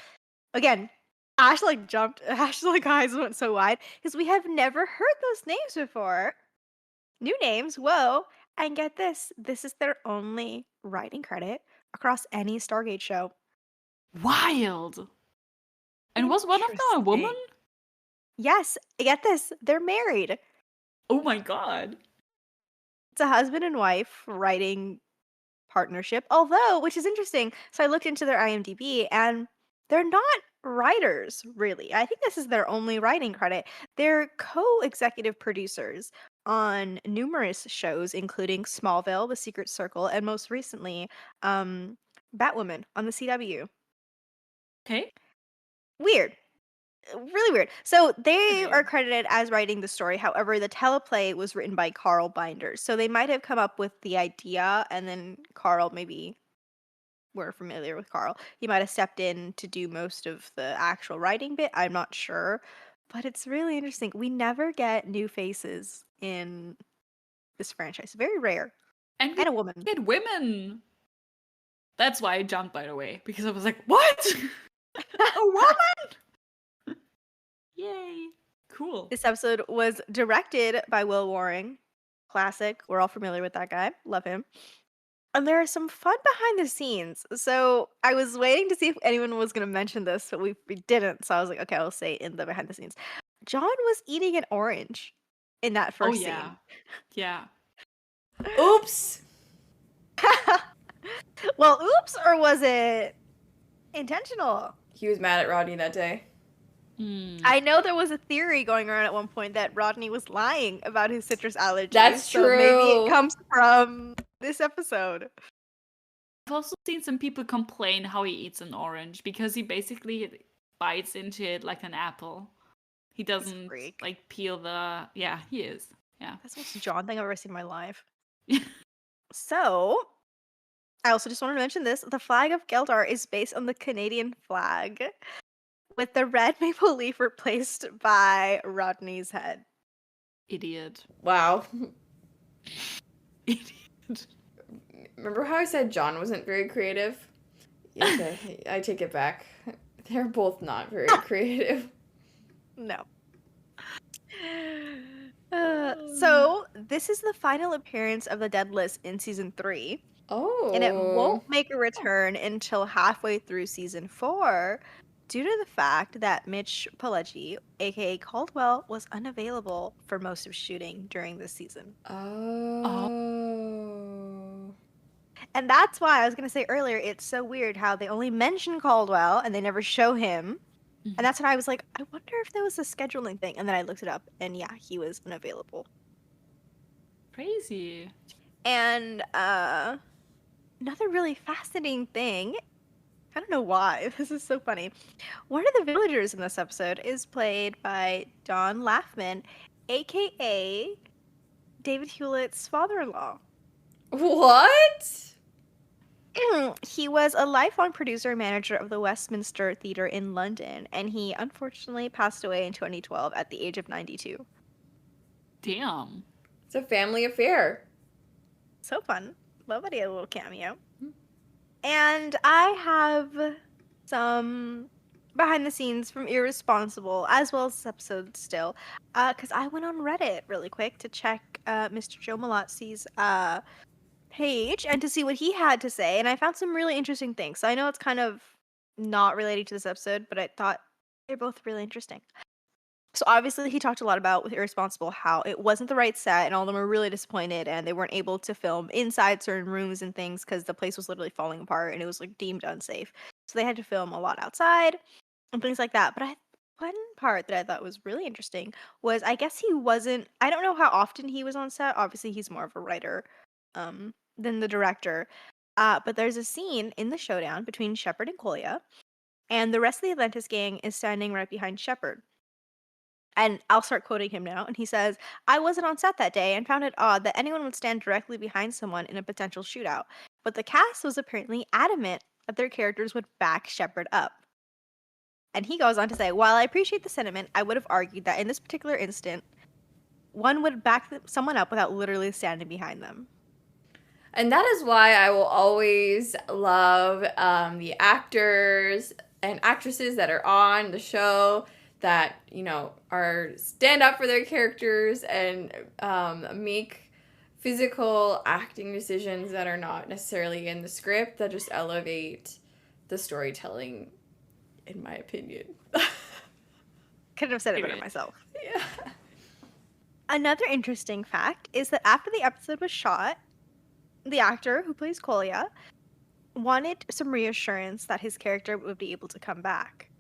S3: again, Ash like eyes went so wide, because we have never heard those names before. New names, whoa. And get this is their only writing credit across any Stargate show.
S5: Wild! And was one of them a woman?
S3: Yes, get this, they're married.
S5: Oh my god.
S3: It's a husband and wife writing partnership, although, which is interesting, so I looked into their IMDb, and they're not writers, really. I think this is their only writing credit. They're co-executive producers on numerous shows, including Smallville, The Secret Circle, and most recently, Batwoman on the CW.
S5: Okay.
S3: Weird. Really weird. So they are
S5: Weird.
S3: credited as writing the story. However, the teleplay was written by Carl Binder. So they might have come up with the idea, and then Carl, maybe we're familiar with Carl, he might have stepped in to do most of the actual writing bit. I'm not sure. But it's really interesting. We never get new faces in this franchise. Very rare.
S5: And we
S3: And a woman.
S5: get women. That's why I jumped, by the way, because I was like, what? A woman? Yay. Cool.
S3: This episode was directed by Will Waring. Classic. We're all familiar with that guy. Love him. And there are some fun behind the scenes. So I was waiting to see if anyone was going to mention this, but we didn't. So I was like, okay, I'll say in the behind the scenes. John was eating an orange in that
S5: Oh,
S3: first
S5: yeah. Yeah.
S4: Oops.
S3: scene. Well, oops, or was it intentional?
S4: He was mad at Rodney that day.
S5: Mm.
S3: I know there was a theory going around at one point that Rodney was lying about his citrus allergies.
S4: That's
S3: so maybe
S4: true.
S3: it comes from this episode.
S5: I've also seen some people complain how he eats an orange because he basically bites into it like an apple. He doesn't
S3: freak.
S5: like peel the. Yeah, he is. Yeah.
S3: That's the most John thing I've ever seen in my life. So, I also just wanted to mention this. The flag of Geldar is based on the Canadian flag, with the red maple leaf replaced by Rodney's head.
S5: Idiot.
S4: Wow.
S5: Idiot.
S4: Remember how I said John wasn't very creative? Okay, I take it back. They're both not very creative.
S3: No. So, this is the final appearance of the Daedalus in season 3.
S4: Oh.
S3: And it won't make a return until halfway through season 4 due to the fact that Mitch Pileggi, aka Caldwell, was unavailable for most of shooting during this season.
S4: Oh.
S3: And that's why I was going to say earlier, it's so weird how they only mention Caldwell and they never show him. And that's when I was like, I wonder if there was a scheduling thing. And then I looked it up, and yeah, he was unavailable.
S5: Crazy.
S3: And another really fascinating thing, I don't know why, this is so funny. One of the villagers in this episode is played by Don Laughman, aka David Hewlett's father-in-law.
S4: What?
S3: He was a lifelong producer and manager of the Westminster Theatre in London, and he unfortunately passed away in 2012 at the age of 92.
S5: Damn.
S4: It's a family affair.
S3: So fun. Love that he had a little cameo. And I have some behind the scenes from Irresponsible, as well as this episode still, because I went on Reddit really quick to check Mr. Joe Malazzi's page and to see what he had to say, and I found some really interesting things. So I know it's kind of not related to this episode, but I thought they're both really interesting. So obviously he talked a lot about with Irresponsible how it wasn't the right set and all of them were really disappointed and they weren't able to film inside certain rooms and things because the place was literally falling apart and it was like deemed unsafe. So they had to film a lot outside and things like that. But one part that I thought was really interesting was I guess he wasn't, I don't know how often he was on set. Obviously he's more of a writer than the director. But there's a scene in the showdown between Shepard and Kolya, and the rest of the Atlantis gang is standing right behind Shepard. And I'll start quoting him now. And he says, I wasn't on set that day and found it odd that anyone would stand directly behind someone in a potential shootout. But the cast was apparently adamant that their characters would back Shepard up. And he goes on to say, while I appreciate the sentiment, I would have argued that in this particular instant, one would back someone up without literally standing behind them.
S4: And that is why I will always love the actors and actresses that are on the show that, you know, are stand up for their characters and make physical acting decisions that are not necessarily in the script that just elevate the storytelling, in my opinion.
S3: Couldn't have said it better myself.
S4: Yeah.
S3: Another interesting fact is that after the episode was shot, the actor who plays Kolya wanted some reassurance that his character would be able to come back.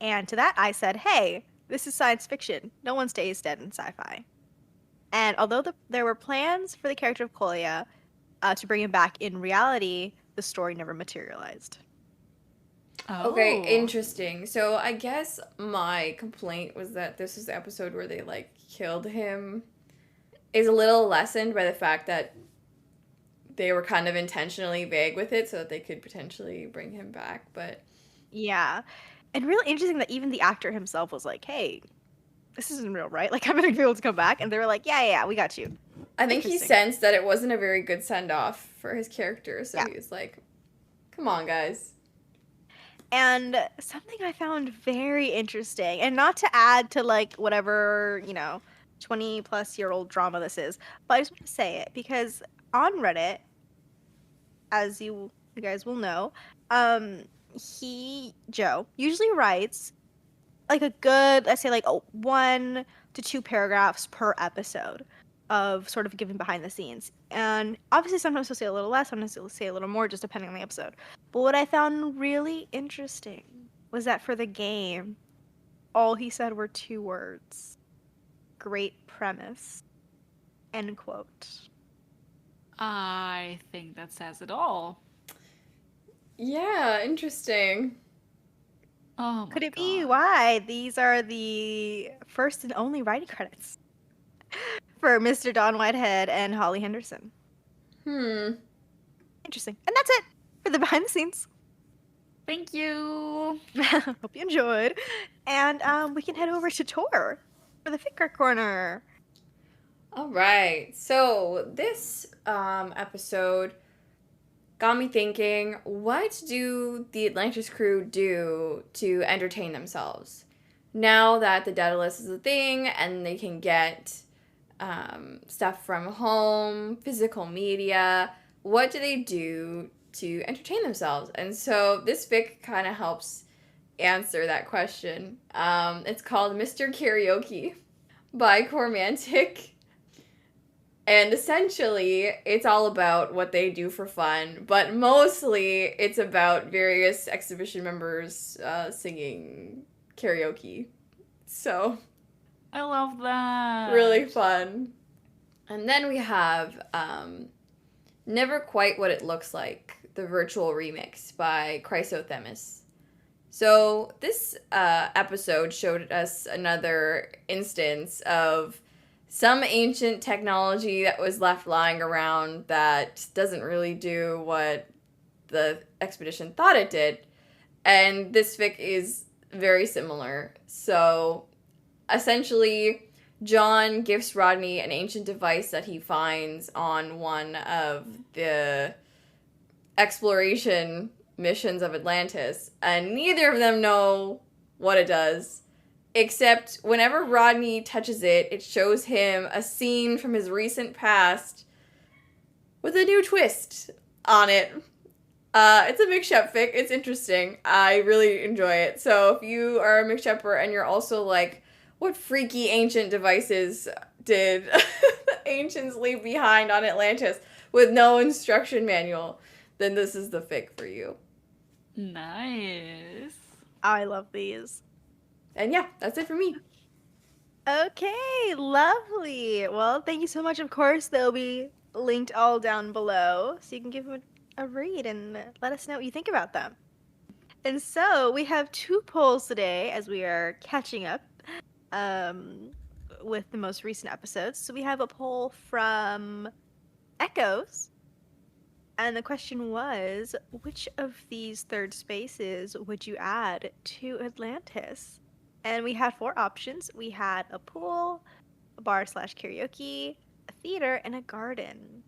S3: And to that I said, hey, this is science fiction. No one stays dead in sci-fi. And although there were plans for the character of Kolya to bring him back in reality, the story never materialized.
S4: Okay,
S5: Oh.
S4: interesting. So I guess my complaint was that this was the episode where they like killed him is a little lessened by the fact that they were kind of intentionally vague with it so that they could potentially bring him back, but
S3: Yeah. And really interesting that even the actor himself was like, hey, this isn't real, right? Like, I'm going to be able to come back. And they were like, yeah, we got you.
S4: I think he
S3: Interesting.
S4: sensed that it wasn't a very good send-off for his character, so
S3: Yeah.
S4: he was like, come on, guys.
S3: And something I found very interesting, and not to add to like whatever, 20 plus year old drama this is, but I just want to say it because on Reddit, as you guys will know, Joe, usually writes like a good, let's say like 1 to 2 paragraphs per episode of sort of giving behind the scenes. And obviously sometimes he'll say a little less, sometimes he'll say a little more, just depending on the episode. But what I found really interesting was that for the game, all he said were 2 words. Great premise. End quote.
S5: I think that says it all.
S4: Yeah, interesting.
S5: Oh my
S3: Could it be
S5: God.
S3: why these are the first and only writing credits for Mr. Don Whitehead and Holly Henderson? Interesting. And that's it for the behind the scenes.
S5: Thank you.
S3: Hope you enjoyed. And we can head over to Tor for the Fic Rec Corner.
S4: All right. So this episode got me thinking, what do the Atlantis crew do to entertain themselves? Now that the daedalus is a thing and they can get stuff from home, physical media, what do they do to entertain themselves? And so this fic kind of helps answer that question. It's called Mr. Karaoke by Kormantic. And essentially, it's all about what they do for fun, but mostly it's about various exhibition members singing karaoke. So,
S5: I love that.
S4: really fun. And then we have Never Quite What It Looks Like, the virtual remix by Crysothemis. So, this episode showed us another instance of some ancient technology that was left lying around that doesn't really do what the expedition thought it did. And this fic is very similar. So essentially, John gifts Rodney an ancient device that he finds on one of the exploration missions of Atlantis, and neither of them know what it does. Except whenever Rodney touches it, it shows him a scene from his recent past with a new twist on it. It's a mcshep fic. It's interesting. I really enjoy it. So if you are a mcshepper and you're also like, what freaky ancient devices did the ancients leave behind on Atlantis with no instruction manual, then this is the fic for you.
S5: Nice.
S3: I love these.
S4: And yeah, that's it for me.
S3: Okay, lovely. Well, thank you so much. Of course, they'll be linked all down below, so you can give them a read and let us know what you think about them. And so we have 2 polls today as we are catching up with the most recent episodes. So we have a poll from Echoes, and the question was, which of these third spaces would you add to Atlantis? And we had 4 options. We had a pool, a bar/karaoke, a theater, and a garden.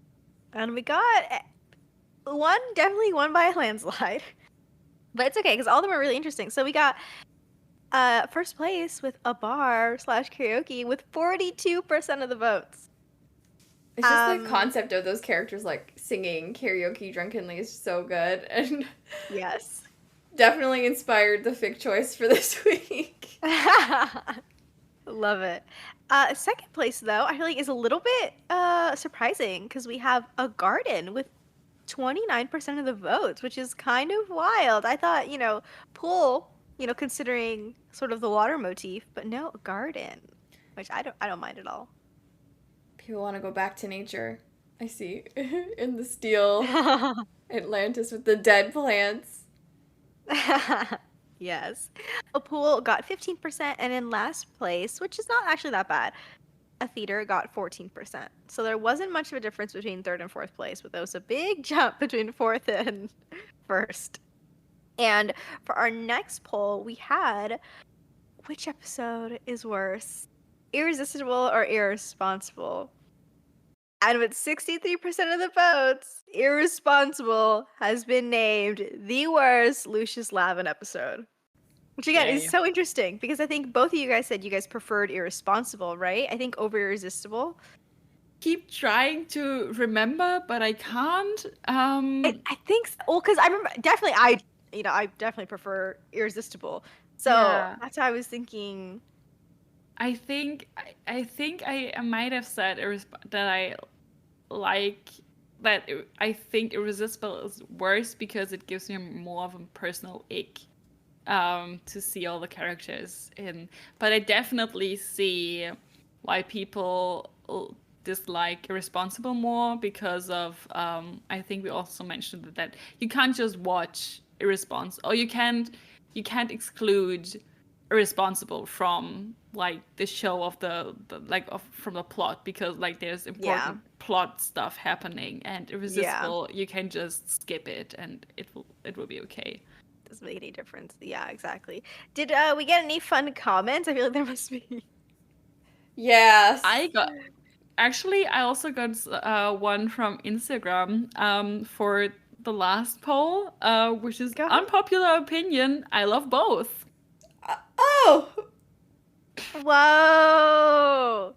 S3: And we got definitely won by a landslide. But it's okay, because all of them are really interesting. So we got first place with a bar/karaoke with 42% of the votes.
S4: It's just the concept of those characters like singing karaoke drunkenly is so good, and
S3: Yes.
S4: definitely inspired the fic choice for this week.
S3: Love it. Second place, though, I feel like is a little bit surprising because we have a garden with 29% of the votes, which is kind of wild. I thought, pool, considering sort of the water motif, but no, a garden, which I don't mind at all.
S4: People want to go back to nature. I see. In the steel Atlantis with the dead plants.
S3: Yes. A pool got 15%, and in last place, which is not actually that bad, a theater got 14%. So there wasn't much of a difference between third and fourth place, but there was a big jump between fourth and first. And for our next poll, we had which episode is worse? Irresistible or irresponsible? And with 63% of the votes, Irresponsible has been named the worst Lucius Lavin episode. Which again is
S5: Yay.
S3: so interesting because I think both of you guys said you guys preferred Irresponsible, right? I think over Irresistible.
S5: Keep trying to remember, but I can't.
S3: I think well, because I remember definitely I definitely prefer Irresistible. So
S5: Yeah.
S3: that's why I was thinking.
S5: I think I might have said that I like that. I think Irresistible is worse because it gives me more of a personal ick to see all the characters in. But I definitely see why people dislike Irresponsible more because of I think we also mentioned that you can't just watch Irresponsible, or you can't exclude Irresponsible from like the show of from the plot, because like there's important plot stuff happening, and Irresistible you can just skip it and it will be okay.
S3: Doesn't make any difference. Yeah, exactly. Did we get any fun comments? I feel like there must be.
S4: Yes.
S5: I also got one from Instagram for the last poll, which is
S3: Go ahead.
S5: unpopular opinion. I love both.
S4: Oh!
S3: Whoa!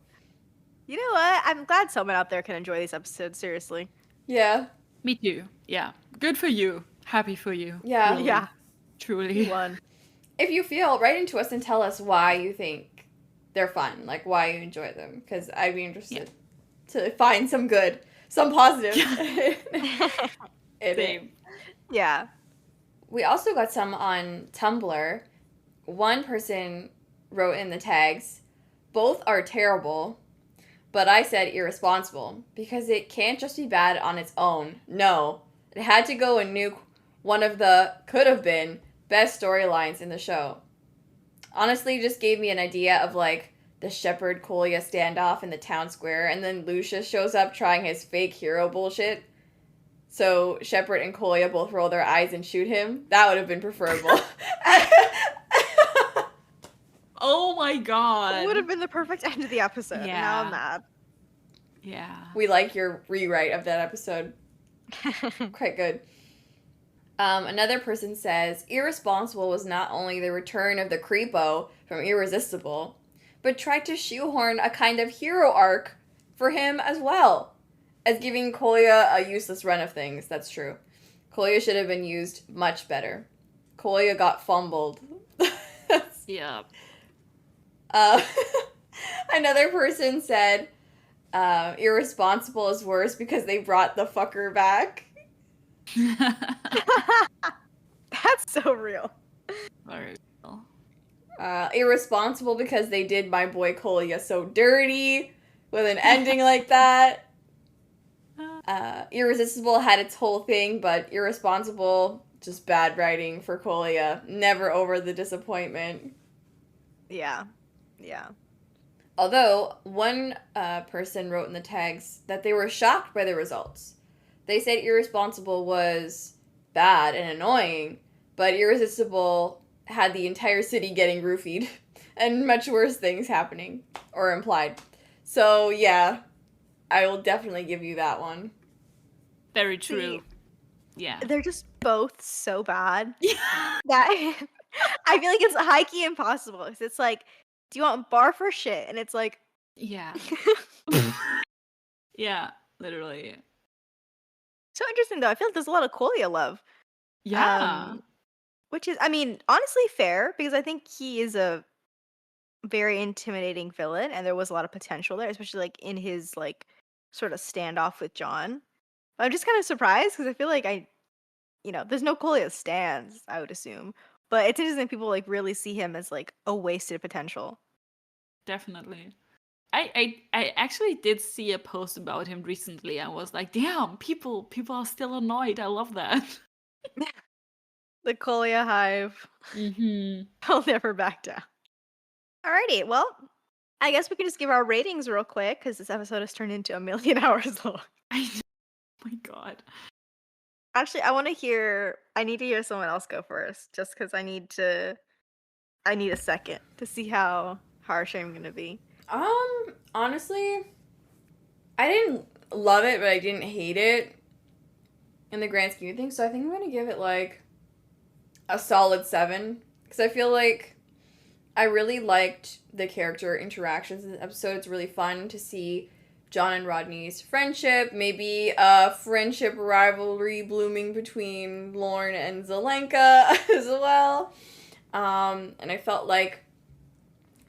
S3: You know what? I'm glad someone out there can enjoy these episodes. Seriously.
S4: Yeah.
S5: Me too. Yeah. Good for you. Happy for you.
S4: Yeah.
S5: Really,
S3: Yeah.
S5: Truly.
S3: One.
S4: If you feel, write into us and tell us why you think they're fun, like why you enjoy them, because I'd be interested to find some good, some positive. in it.
S5: Same.
S3: Yeah.
S4: We also got some on Tumblr. One person wrote in the tags, both are terrible, but I said Irresponsible because it can't just be bad on its own. No, it had to go and nuke one of the could have been best storylines in the show. Honestly, it just gave me an idea of like the Shepard Kolya standoff in the town square, and then Lucius shows up trying his fake hero bullshit. So Shepard and Kolya both roll their eyes and shoot him. That would have been preferable.
S5: Oh my god.
S3: It would have been the perfect end of the episode.
S5: Yeah.
S3: Now I'm mad.
S5: Yeah.
S4: We like your rewrite of that episode. Quite good. Another person says, Irresponsible was not only the return of the creepo from Irresistible, but tried to shoehorn a kind of hero arc for him as well, as giving Kolya a useless run of things. That's true. Kolya should have been used much better. Kolya got fumbled.
S5: Yeah.
S4: Another person said, Irresponsible is worse because they brought the fucker back.
S3: That's so real.
S5: Very cool.
S4: Irresponsible because they did my boy Kolya so dirty with an ending like that. Irresistible had its whole thing, but Irresponsible, just bad writing for Kolya. Never over the disappointment.
S3: Yeah. Yeah.
S4: Although, one person wrote in the tags that they were shocked by the results. They said Irresponsible was bad and annoying, but Irresistible had the entire city getting roofied and much worse things happening, or implied. So, yeah, I will definitely give you that one.
S5: Very true.
S3: See,
S5: Yeah.
S3: they're just both so bad that I feel like it's high-key impossible. 'Cause it's like, do you want bar for shit? And it's like,
S5: Yeah. Yeah, literally.
S3: so interesting though. I feel like there's a lot of Kolya love.
S5: Yeah.
S3: Which is, I mean, honestly fair because I think he is a very intimidating villain and there was a lot of potential there, especially like in his like sort of standoff with John. But I'm just kind of surprised because I feel like there's no Kolya stands, I would assume. But it's interesting that people like really see him as like a wasted potential.
S5: Definitely. I actually did see a post about him recently. I was like, damn, people are still annoyed. I love that.
S3: The Colia Hive.
S5: Mm-hmm.
S3: I'll never back down. Alrighty, well, I guess we can just give our ratings real quick because this episode has turned into 1,000,000 hours long.
S5: I know. Oh my god.
S3: Actually, I need to hear someone else go first, just because I need a second to see how harsh I'm gonna be.
S4: Honestly, I didn't love it, but I didn't hate it in the grand scheme of things. So I think I'm gonna give it like a solid 7, because I feel like I really liked the character interactions in this episode. It's really fun to see John and Rodney's friendship, maybe a friendship rivalry blooming between Lorne and Zelenka as well. And I felt like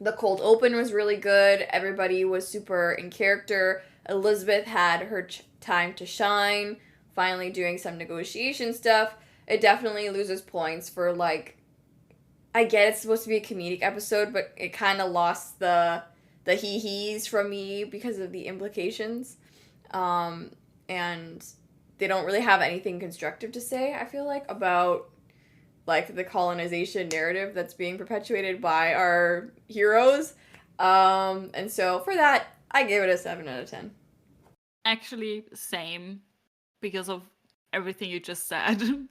S4: the cold open was really good. Everybody was super in character. Elizabeth had her time to shine, finally doing some negotiation stuff. It definitely loses points for, like, I get it's supposed to be a comedic episode, but it kind of lost the hee-hees from me because of the implications. And they don't really have anything constructive to say, I feel like, about, like, the colonization narrative that's being perpetuated by our heroes. And so for that, I give it a 7 out of 10.
S5: Actually, same, because of everything you just said.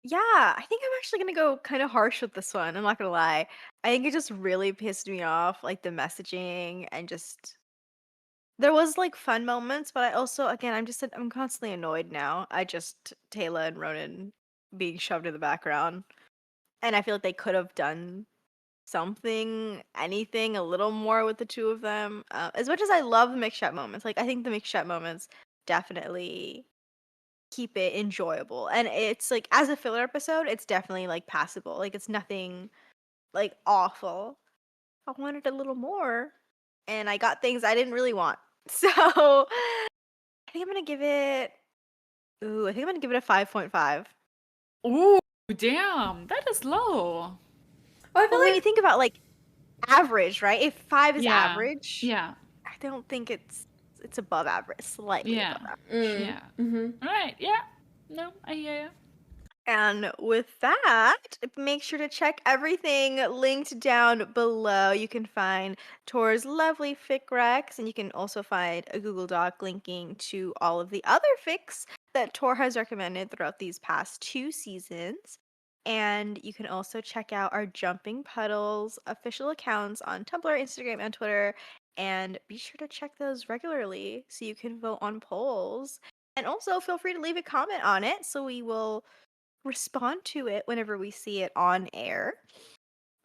S3: Yeah, I think I'm actually gonna go kind of harsh with this one. I'm not gonna lie. I think it just really pissed me off, like the messaging and just there was like fun moments, but I also again I'm constantly annoyed now. Taylor and Ronan being shoved in the background, and I feel like they could have done anything a little more with the two of them. As much as I love the mcshep moments, like I think the mcshep moments definitely keep it enjoyable. And it's like as a filler episode, it's definitely like passable. Like it's nothing like awful. I wanted a little more and I got things I didn't really want. So I think I'm gonna give it I think I'm gonna give it a 5.5.
S5: Ooh, damn, that is low.
S4: Well, I
S3: But
S4: feel
S3: when
S4: like
S3: you think about like average, right? If 5 is
S5: Yeah.
S3: average,
S5: Yeah,
S3: I don't think it's above average, slightly
S5: Yeah.
S3: above average.
S5: yeah.
S4: Mm-hmm.
S5: Right, yeah. No, I hear you.
S3: And with that, make sure to check everything linked down below. You can find Tor's lovely fic recs, and you can also find a Google Doc linking to all of the other fics that Tor has recommended throughout these past 2 seasons. And you can also check out our Jumping Puddles official accounts on Tumblr, Instagram, and Twitter. And be sure to check those regularly so you can vote on polls. And also feel free to leave a comment on it so we will respond to it whenever we see it on air.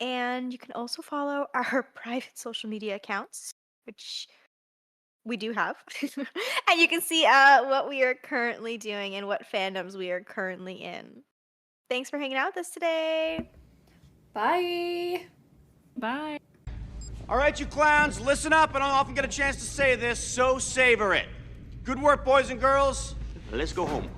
S3: And you can also follow our private social media accounts, which we do have. And you can see what we are currently doing and what fandoms we are currently in. Thanks for hanging out with us today.
S4: Bye.
S5: Bye.
S6: All right, you clowns, listen up. I don't often get a chance to say this, so savor it. Good work, boys and girls. Let's go home.